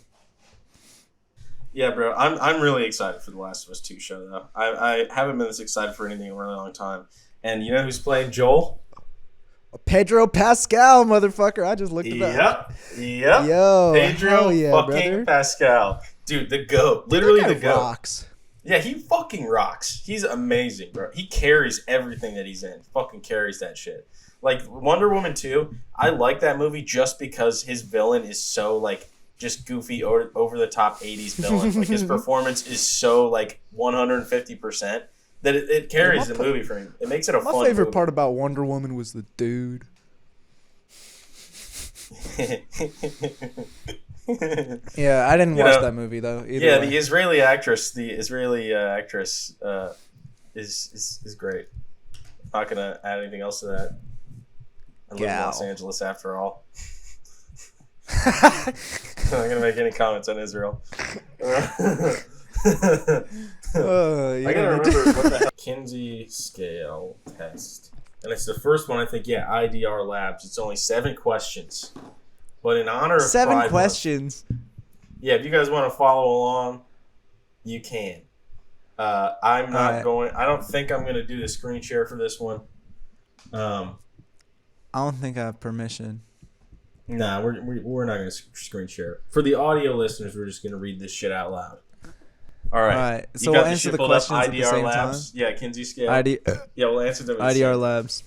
Yeah, bro. I'm really excited for the Last of Us 2 show, though. I haven't been this excited for anything in a really long time. And you know who's playing Joel? Pedro Pascal, motherfucker. I just looked it up. Yep. Yo, Pedro hell yeah, fucking brother. Pascal. Dude, the GOAT. Literally That guy the GOAT. rocks. Yeah, he fucking rocks. He's amazing, bro. He carries everything that he's in. Fucking carries that shit. Like, Wonder Woman 2, I like that movie just because his villain is so, like, just goofy, over-the-top 80s villain. Like, his performance is so, like, 150% that it carries the movie for me. It makes it a fun My favorite movie. part about Wonder Woman was the dude. Yeah, I didn't watch that movie, though. Yeah, the Israeli actress, is great. Not gonna add anything else to that. I live in Los Angeles after all. I'm not gonna make any comments on Israel. I gotta remember what the hell. Kinsey Scale test, and it's the first one. I think IDR Labs. It's only 7 questions, but in honor of 7 Pride questions. Month, if you guys want to follow along, you can. I'm not going. I don't think I'm going to do the screen share for this one. I don't think I have permission. Nah, we're not going to screen share. For the audio listeners, we're just going to read this shit out loud. All right. So we'll answer the questions at the same Labs? time. Yeah, Kinsey Scale. We'll answer them. IDR Labs.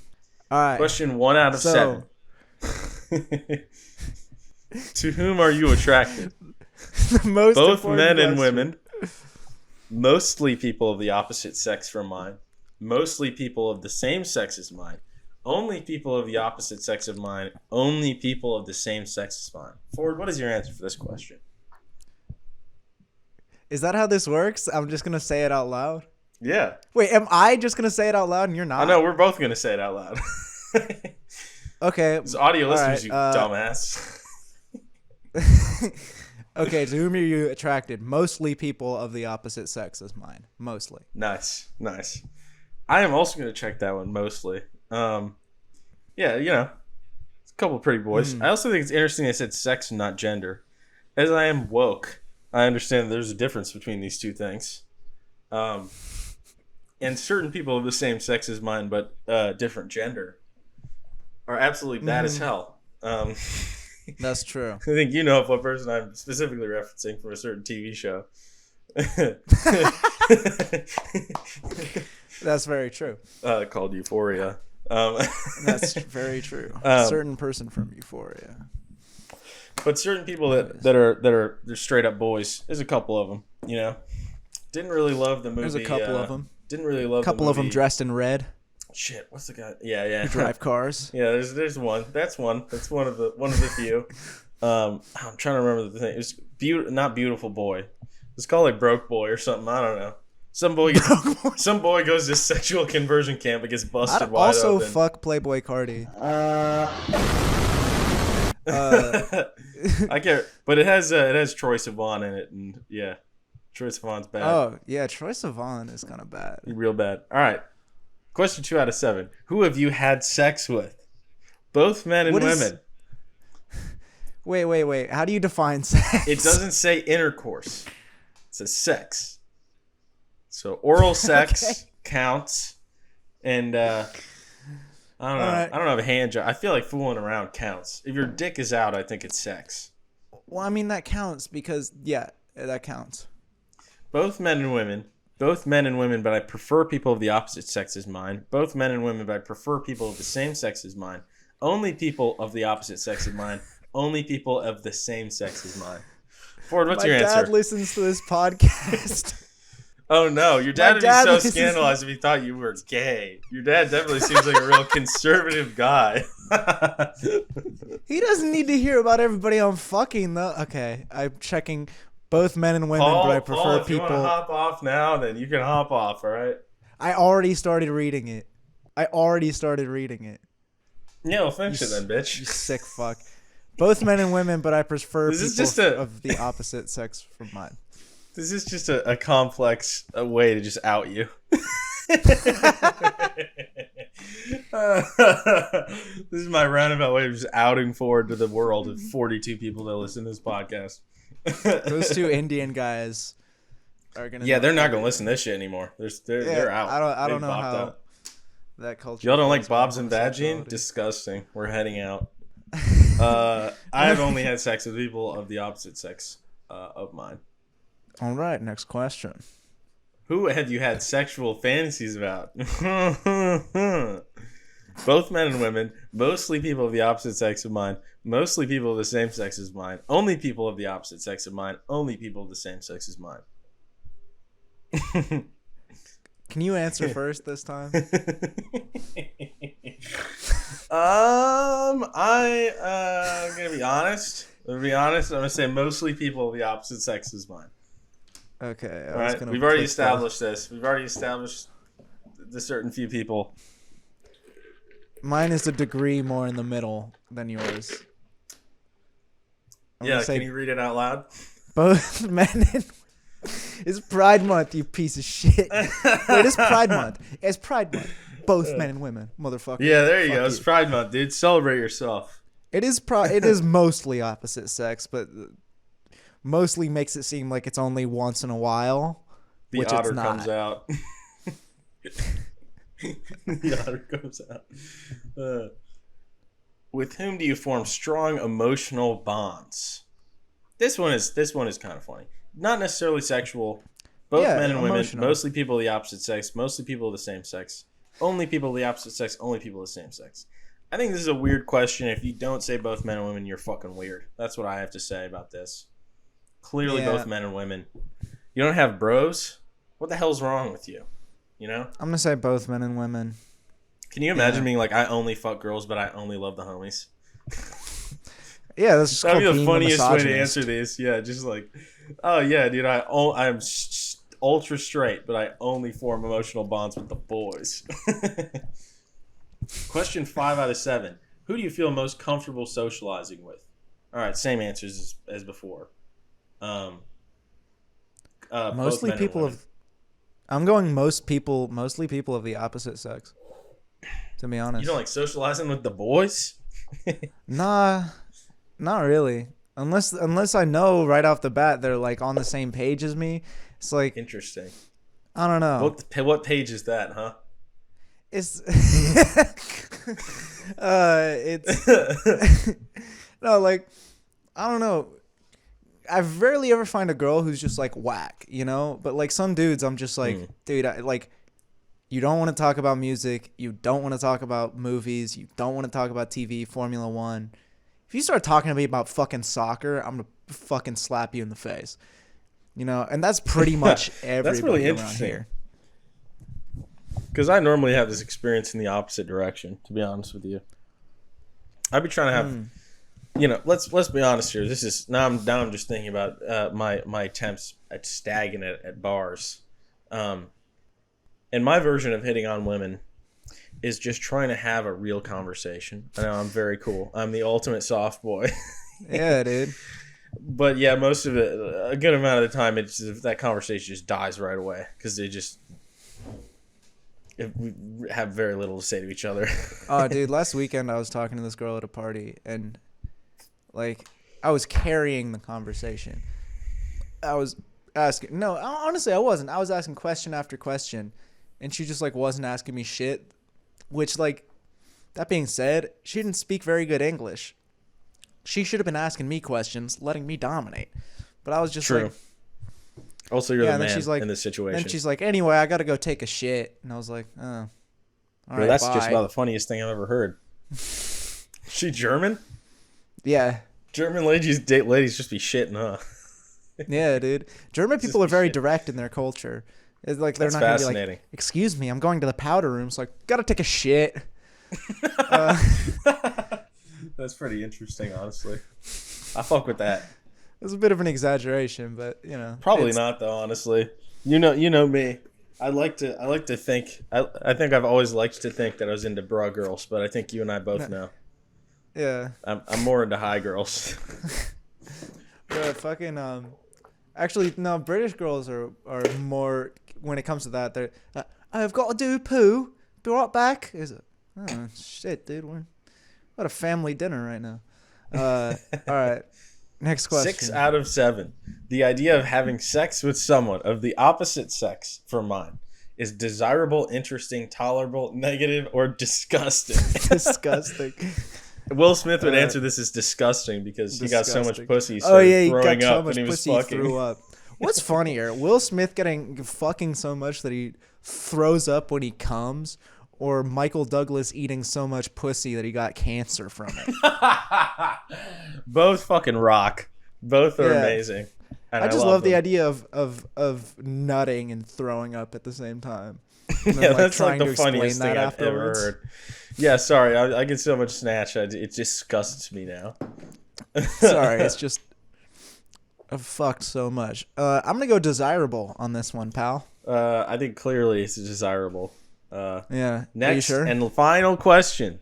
All right. Question 1 out of 7. To whom are you attracted? Both men and women. Mostly people of the opposite sex from mine. Mostly people of the same sex as mine. Only people of the opposite sex of mine. Only people of the same sex as mine. Ford, what is your answer for this question? Is that how this works? I'm just going to say it out loud? Yeah. Wait, am I just going to say it out loud and you're not? I know, we're both going to say it out loud. Okay. It's audio listeners, you dumbass. Okay, to whom are you attracted? Mostly people of the opposite sex as mine. Mostly. Nice. I am also going to check that one, mostly. Yeah, it's a couple of pretty boys. I also think it's interesting they said sex and not gender. As I am woke, I understand there's a difference between these two things. And certain people of the same sex as mine, but different gender, are absolutely bad as hell. That's true. I think you know of what person I'm specifically referencing from a certain TV show. That's very true. Called Euphoria. That's very true. A certain person from Euphoria. But certain people that are they're straight up boys. There's a couple of them. Didn't really love the movie. There's a couple of them. Didn't really love. A couple of them dressed in red. Shit, what's the guy? Yeah. Who drive cars. Yeah, there's one. That's one. That's one of the few. I'm trying to remember the thing. It's not Beautiful Boy. It's called like Broke Boy or something. I don't know. Some boy goes to sexual conversion camp and gets busted wide open. Also, fuck Playboy Cardi. I can't. But it has Troye Sivan in it, and yeah, Troye Sivan's bad. Oh yeah, Troye Sivan is kind of bad. Real bad. All right. Question 2 out of 7. Who have you had sex with? Both men and women. Wait. How do you define sex? It doesn't say intercourse. It says sex. So oral sex counts. And I don't know. Right. I don't have a hand job. I feel like fooling around counts. If your dick is out, I think it's sex. Well, I mean, that counts because, that counts. Both men and women. Both men and women, but I prefer people of the opposite sex as mine. Both men and women, but I prefer people of the same sex as mine. Only people of the opposite sex as mine. Only people of the same sex as mine. Ford, what's your answer? My dad listens to this podcast. Oh, no. Your dad would be so scandalized if he thought you were gay. Your dad definitely seems like a real conservative guy. He doesn't need to hear about everybody I'm fucking, though. Okay, I'm checking... Both men and women, but I prefer if people. If you want to hop off now, then you can hop off, all right? I already started reading it. Yeah, well, finish it then, bitch. You sick fuck. Both men and women, but I prefer people of the opposite sex from mine. This is just a complex way to just out you. This is my roundabout way of just outing Ford to the world of 42 people that listen to this podcast. Those 2 Indian guys are gonna. Yeah, they're not gonna listen to this shit anymore. They're out. I don't know how that culture. Y'all don't like Bob's and Vagine? Disgusting. We're heading out. I've only had sex with people of the opposite sex of mine. All right, next question. Who have you had sexual fantasies about? Both men and women, mostly people of the opposite sex of mine, mostly people of the same sex as mine, only people of the opposite sex of mine, only people of the same sex as mine. Can you answer first this time? I'm gonna be honest. I'm gonna say mostly people of the opposite sex as mine. Okay. All right. We've already established this. We've already established to certain few people. Mine is a degree more in the middle than yours. Yeah, can you read it out loud? Both men and... It's Pride Month, you piece of shit. Wait, it's Pride Month. It's Pride Month. Both men and women, motherfucker. Yeah, there you Fuck go. It's Pride Month, dude. Celebrate yourself. It is mostly opposite sex, but mostly makes it seem like it's only once in a while. The which otter it's not. comes out. The otter comes out. With whom do you form strong emotional bonds? This one is kind of funny. Not necessarily sexual. Both men and women. Emotional. Mostly people of the opposite sex. Mostly people of the same sex. Only people of the opposite sex. Only people of the same sex. I think this is a weird question. If you don't say both men and women, you're fucking weird. That's what I have to say about this. Clearly, both men and women. You don't have bros? What the hell's wrong with you? You know? I'm gonna say both men and women. Can you imagine being like, I only fuck girls, but I only love the homies? Yeah, that's just That'd be the being funniest way to misogynist. answer this. Yeah, just like, oh yeah, dude, I'm ultra straight, but I only form emotional bonds with the boys. Question 5 out of 7. Who do you feel most comfortable socializing with? All right, same answers as before. Mostly people of. I'm going mostly people of the opposite sex. To be honest, You don't like socializing with the boys? Nah, not really. Unless I know right off the bat they're like on the same page as me. It's like Interesting. I don't know. What page is that, huh? It's it's no, like I don't know. I rarely ever find a girl who's just like whack, you know? But like some dudes I'm just like, dude, you don't want to talk about music, you don't want to talk about movies, you don't want to talk about TV, Formula 1. If you start talking to me about fucking soccer, I'm going to fucking slap you in the face. You know, and that's pretty much everybody That's really around interesting. here. Because I normally have this experience in the opposite direction, to be honest with you. I'd be trying to have, you know, let's be honest here. This is now I'm just thinking about my attempts at stagging at bars, and my version of hitting on women is just trying to have a real conversation. I know I'm very cool. I'm the ultimate soft boy. Yeah, dude. But yeah, most of it, a good amount of the time, that conversation just dies right away because we have very little to say to each other. Oh, dude, last weekend I was talking to this girl at a party, and like I was carrying the conversation. I was asking, no, honestly, I wasn't. I was asking question after question, and she just like wasn't asking me shit. Which, like, that being said, she didn't speak very good English. She should have been asking me questions, letting me dominate. But I was just like, also, you're the and then man she's like, in this situation. And she's like, anyway, I got to go take a shit. And I was like, oh, all right, that's bye. just about the funniest thing I've ever heard. She German? Yeah. German ladies just be shitting, huh? Yeah, dude. German people are very direct in their culture. It's like they're That's not going to be fascinating. like, excuse me, I'm going to the powder room, so I got to take a shit. That's pretty interesting, honestly. I fuck with that. It's a bit of an exaggeration, but you know, Probably not though, honestly. You know me. I like to think. I think I've always liked to think that I was into bra girls, but I think you and I both know. Yeah. I'm more into high girls. But fucking actually no, British girls are more when it comes to that. They're I've got to do poo. Be right back. Is it? Oh shit, dude. We're at a family dinner right now. All right. Next question. 6 out of 7. The idea of having sex with someone of the opposite sex, for mine, is desirable, interesting, tolerable, negative, or disgusting. Disgusting. Will Smith would answer this as disgusting because he got so much pussy. He He throwing got so up much when he was pussy. fucking. Threw up. What's funnier, Will Smith getting fucking so much that he throws up when he comes, or Michael Douglas eating so much pussy that he got cancer from it? Both fucking rock. Both are amazing. And I just love the them. idea of nutting and throwing up at the same time. And then, Yeah, that's like trying to the explain funniest thing that I've ever afterwards. heard. Yeah, sorry, I get so much snatch. It disgusts me now. Sorry, it's just I've fucked so much. I'm gonna go desirable on this one, pal. I think clearly it's desirable. Yeah. Are you Next sure? and final question.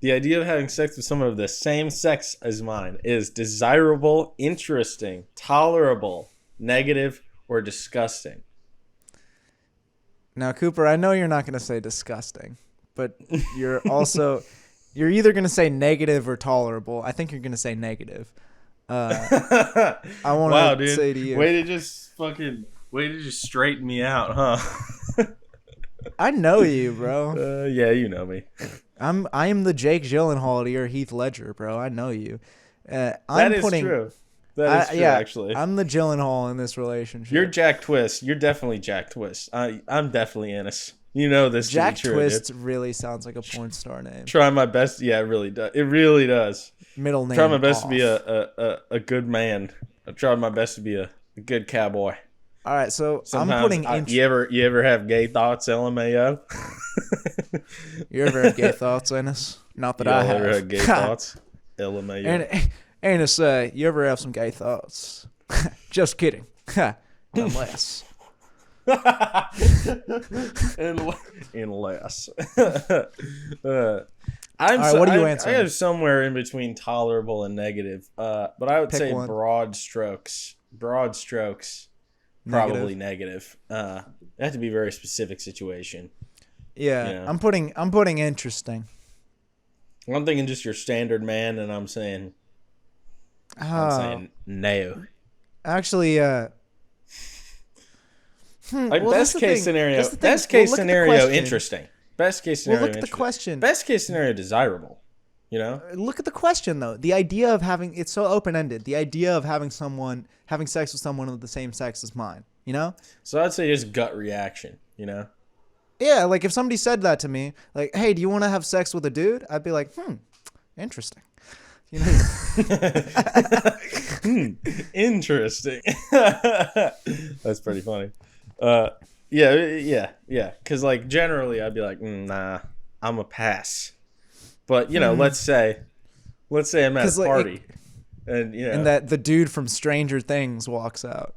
The idea of having sex with someone of the same sex as mine is desirable, interesting, tolerable, negative, or disgusting? Now, Cooper, I know you're not going to say disgusting, but you're also you're either going to say negative or tolerable. I think you're going to say negative. I want to say to you. Way to just straighten me out, huh? I know you, bro. Yeah, you know me. I am the Jake Gyllenhaal to your Heath Ledger, bro. I know you. That is true. That is true, actually. I'm the Gyllenhaal in this relationship. You're Jack Twist. You're definitely Jack Twist. I'm definitely Ennis. You know this to Jack be true, Twist dude. really sounds like a porn star name. Try my best. Yeah, it really does. It really does. Middle name. Try my best off. to be a good man. I tried my best to be a good cowboy. All right, so Sometimes I'm putting. you ever have gay thoughts, LMAO? You ever have gay thoughts, Ennis? Not that I have. Ever have gay thoughts, LMAO? Ennis, you ever have some gay thoughts? Just kidding. Unless. Unless. All right, what do you answer? I have somewhere in between tolerable and negative, but I would Pick say one. broad strokes. Probably negative. It has to be a very specific situation. Yeah, Yeah. I'm putting interesting. I'm thinking just your standard man, and I'm saying no. Actually, Like well, best case scenario. Best case scenario, interesting. Best case Well, scenario. look at the question. Best case scenario, desirable. You know. Look at the question though. The idea of having it's so open ended. The idea of having sex with someone of the same sex as mine. You know. So I'd say just gut reaction. You know. Yeah, like if somebody said that to me, like, "Hey, do you want to have sex with a dude?" I'd be like, interesting. You know. Interesting. That's pretty funny. Yeah. Because like generally, I'd be like, nah, I'm a pass. But you know, let's say I'm at a party, and you know, and that the dude from Stranger Things walks out.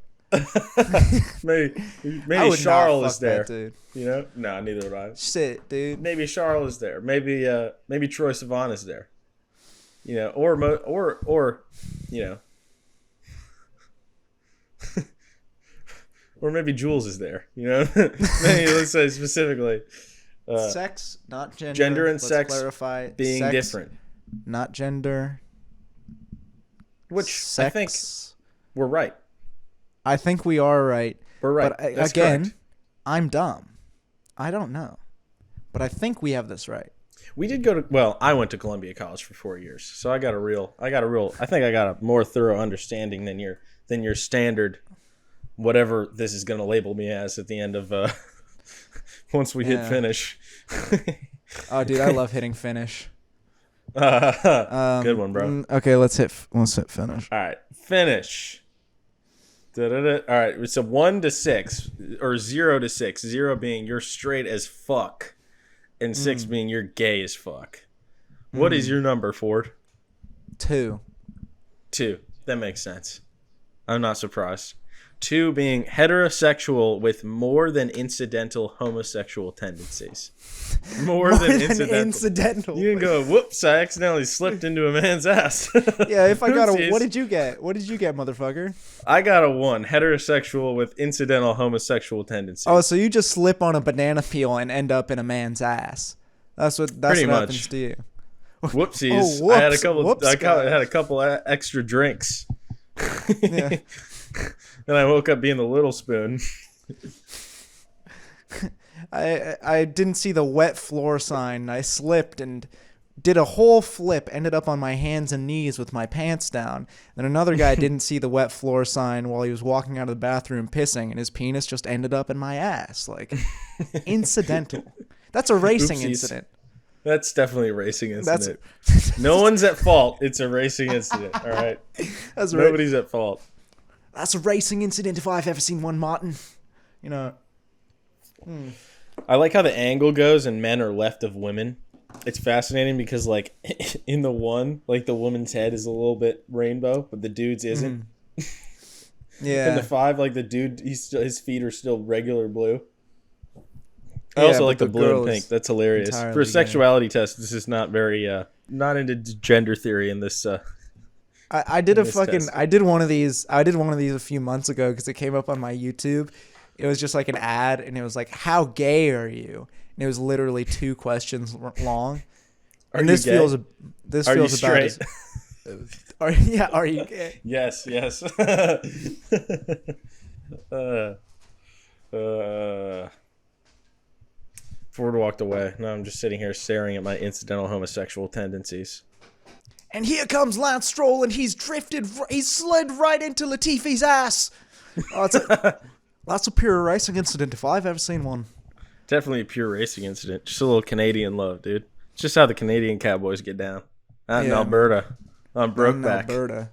maybe I would Charles not is fuck there. that dude. You know, no, neither would I. Shit, dude. Maybe Charles is there. Maybe Troy Sivan is there. You know, or you know, or maybe Jules is there. You know, maybe let's say specifically. Sex, not gender. Gender and Let's sex clarify. being Sex, different. not gender. Which sex. I think we're right. I think we are right. We're right. But That's again, correct. I'm dumb. I don't know. But I think we have this right. We did go to, well, I went to Columbia College for 4 years. So I think I got a more thorough understanding than your standard, whatever this is going to label me as at the end of, once we hit finish. Oh, dude, I love hitting finish. Good one, bro. Okay, let's hit finish. All right, finish. Da-da-da. All right, so 1 to 6 or 0 to 6. 0 being you're straight as fuck, and 6 being you're gay as fuck. What is your number, Ford? 2. 2. That makes sense. I'm not surprised. 2 being heterosexual with more than incidental homosexual tendencies. More than incidental. You can go, whoops, I accidentally slipped into a man's ass. Yeah, if I got Oopsies. what did you get? What did you get, motherfucker? I got a 1, heterosexual with incidental homosexual tendencies. Oh, so you just slip on a banana peel and end up in a man's ass. That's what Pretty much. happens to you. Whoopsies. Oh, whoops. I had a couple Whoops, I had a couple extra drinks. Yeah. And I woke up being the little spoon. I didn't see the wet floor sign. I slipped and did a whole flip, ended up on my hands and knees with my pants down. Then another guy didn't see the wet floor sign while he was walking out of the bathroom pissing, and his penis just ended up in my ass. Like, incidental. That's a racing Oopsies. incident. That's definitely a racing incident. No one's at fault. It's a racing incident. All right. That's Nobody's at fault. That's a racing incident if I've ever seen one, Martin. You know. I like how the angle goes and men are left of women. It's fascinating because, like, in the one, like, the woman's head is a little bit rainbow, but the dude's isn't. Yeah. In the 5, like, the dude, his feet are still regular blue. I also but like the blue girl and is pink. That's hilarious. entirely For a gay. sexuality test, this is not very not into gender theory in this. I did in this test. I did one of these a few months ago because it came up on my YouTube. It was just like an ad, and it was like, "How gay are you?" And it was literally 2 questions long. Are And you this gay? feels Are feels you about straight? are you gay? Yes. Ford walked away. Now I'm just sitting here staring at my incidental homosexual tendencies. And here comes Lance Stroll, and he's slid right into Latifi's ass. Oh, that's a pure racing incident if I've ever seen one. Definitely a pure racing incident. Just a little Canadian love, dude. It's just how the Canadian Cowboys get down. Out in Alberta. On Brokeback. Alberta.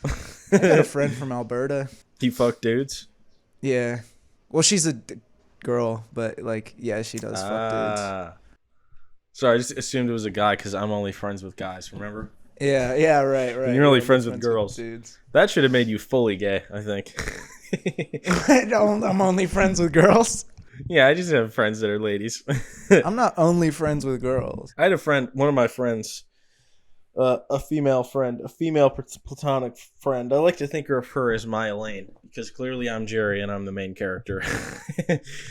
I got a friend from Alberta. You fuck dudes? Yeah. Well, she's a girl, but like, yeah, she does fuck dudes. Sorry, I just assumed it was a guy because I'm only friends with guys, remember? Yeah, right. And you're only friends with girls. Dudes. That should have made you fully gay, I think. I'm only friends with girls. Yeah, I just have friends that are ladies. I'm not only friends with girls. I had a friend, one of my friends, a female friend, a female platonic friend. I like to think of her as my Elaine because clearly I'm Jerry and I'm the main character.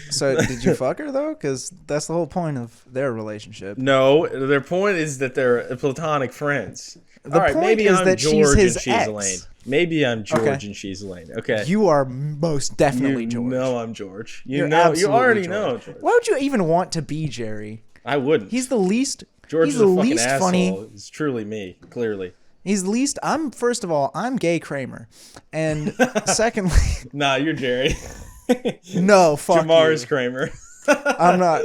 So did you fuck her though? Because that's the whole point of their relationship. No, their point is that they're platonic friends. The point maybe is I'm that George she's his and she's ex. Elaine. Maybe I'm George Okay. and she's Elaine. Okay. You are most definitely George. You know I'm George. You're You absolutely already George. know George. Why would you even want to be Jerry? I wouldn't. He's the least. George he's is the a fucking least asshole. funny. It's truly me, clearly. He's least. First of all, I'm gay Kramer, and secondly, Nah, you're Jerry. no, fuck Jamar you. is Kramer. I'm not.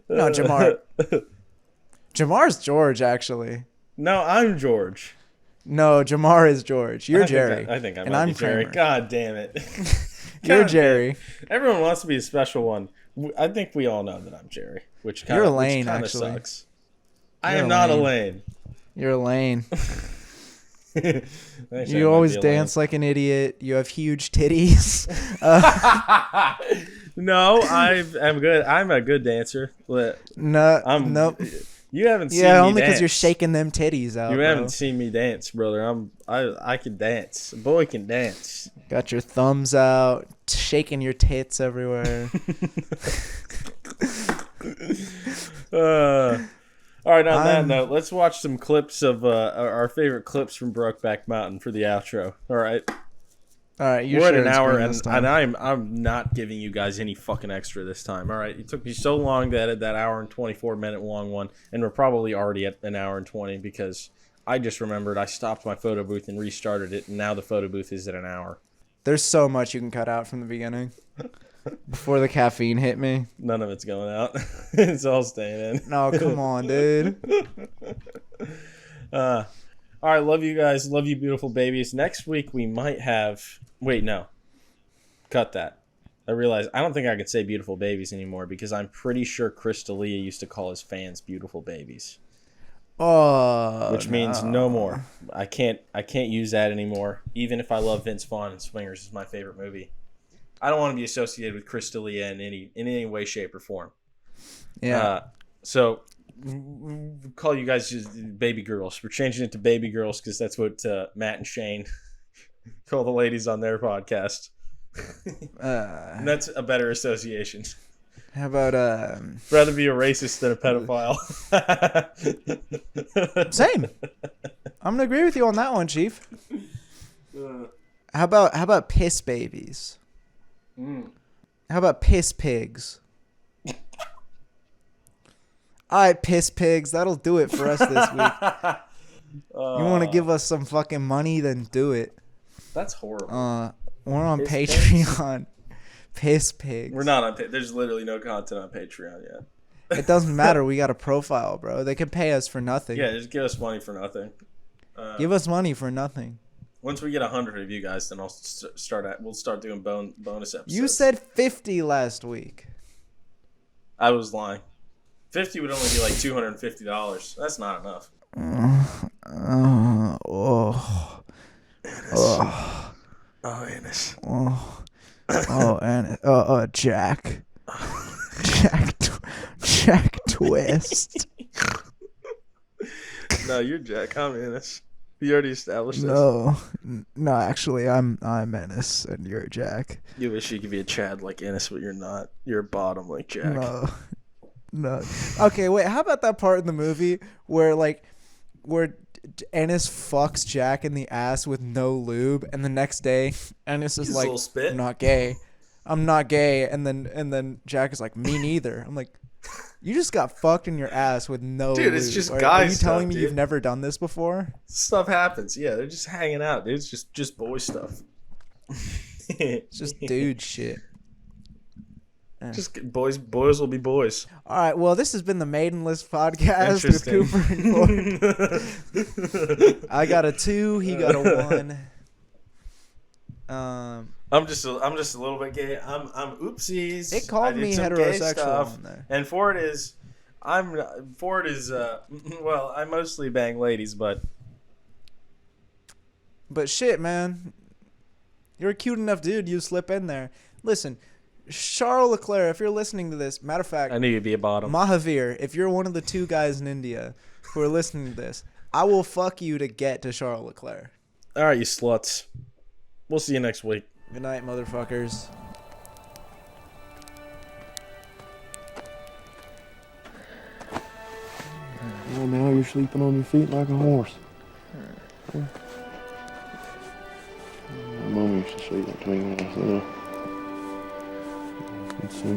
No, Jamar. Jamar's George, actually. No, I'm George. No, Jamar is George. You're Jerry. I think I and might I'm be Jerry. Kramer. God damn it. You're God Jerry. damn. Everyone wants to be a special one. I think we all know that I'm Jerry, which kind You're of Elaine, actually. sucks. I You're am not Elaine. Elaine. You're Elaine. Actually, I You might always be dance like an idiot. You have huge titties. Elaine. No, I'm good. I'm a good dancer. But Nope. You haven't seen me Yeah, only because dance. you're shaking them titties out. You bro. haven't seen me dance, brother. I can dance. A boy can dance. Got your thumbs out, shaking your tits everywhere. All right, on that note, let's watch some clips of our favorite clips from Brokeback Mountain for the outro. All right. All right, you're We're at sharing an hour, screen this time. and I'm not giving you guys any fucking extra this time. All right, it took me so long to edit that hour and 24-minute long one, and we're probably already at an hour and 20 because I just remembered I stopped my photo booth and restarted it, and now the photo booth is at an hour. There's so much you can cut out from the beginning. Before the caffeine hit me. None of it's going out. It's all staying in. No, come on, dude. All right, love you guys. Love you, beautiful babies. Next week we might have. Wait, no. Cut that. I realized I don't think I could say beautiful babies anymore because I'm pretty sure Chris D'Elia used to call his fans beautiful babies. Oh, Which means no more. I can't use that anymore. Even if I love Vince Vaughn and Swingers is my favorite movie. I don't want to be associated with Chris D'Elia in any way, shape, or form. Yeah. So we'll call you guys just baby girls. We're changing it to baby girls because that's what Matt and Shane call the ladies on their podcast. And that's a better association. How about Rather be a racist than a pedophile. Same. I'm gonna agree with you on that one, Chief. How about piss babies? How about piss pigs? All right, piss pigs. That'll do it for us this week. You want to give us some fucking money? Then do it. That's horrible. We're on Piss Patreon. Piss pigs. We're not on. There's literally no content on Patreon yet. It doesn't matter. We got a profile, bro. They can pay us for nothing. Yeah, just give us money for nothing. Give us money for nothing. Once we get 100 of you guys, then we'll start doing bonus episodes. You said 50 last week. I was lying. 50 would only be like $250. That's not enough. Anus. Jack. West. No, you're Jack. I'm Ennis. You already established this. No, actually, I'm Ennis, and you're Jack. You wish you could be a Chad like Ennis, but you're not. You're a bottom like Jack. No. Okay, wait. How about that part in the movie where Ennis fucks Jack in the ass with no lube, and the next day Ennis is like, "I'm not gay," and then Jack is like, "Me neither." I'm like, you just got fucked in your ass with no lube. Dude, it's just Are guy you stuff, telling me dude. you've never done this before? Stuff happens. Yeah, they're just hanging out, dude. It's just boy stuff. It's just dude shit. Just boys will be boys. All right, well, this has been the Maidenless podcast with Cooper and Ford. I got a 2, he got a 1. I'm just a little bit gay. I'm oopsies. It called me heterosexual on there. And Ford is well, I mostly bang ladies, but shit, man, you're a cute enough dude, you slip in there. Listen, Charles Leclerc, if you're listening to this, matter of fact, I knew you'd be a bottom. Mahavir, if you're one of the 2 guys in India who are listening to this, I will fuck you to get to Charles Leclerc. All right, you sluts. We'll see you next week. Good night, motherfuckers. Well, now you're sleeping on your feet like a horse. My mom used to sleep like me when I was little. Let's see.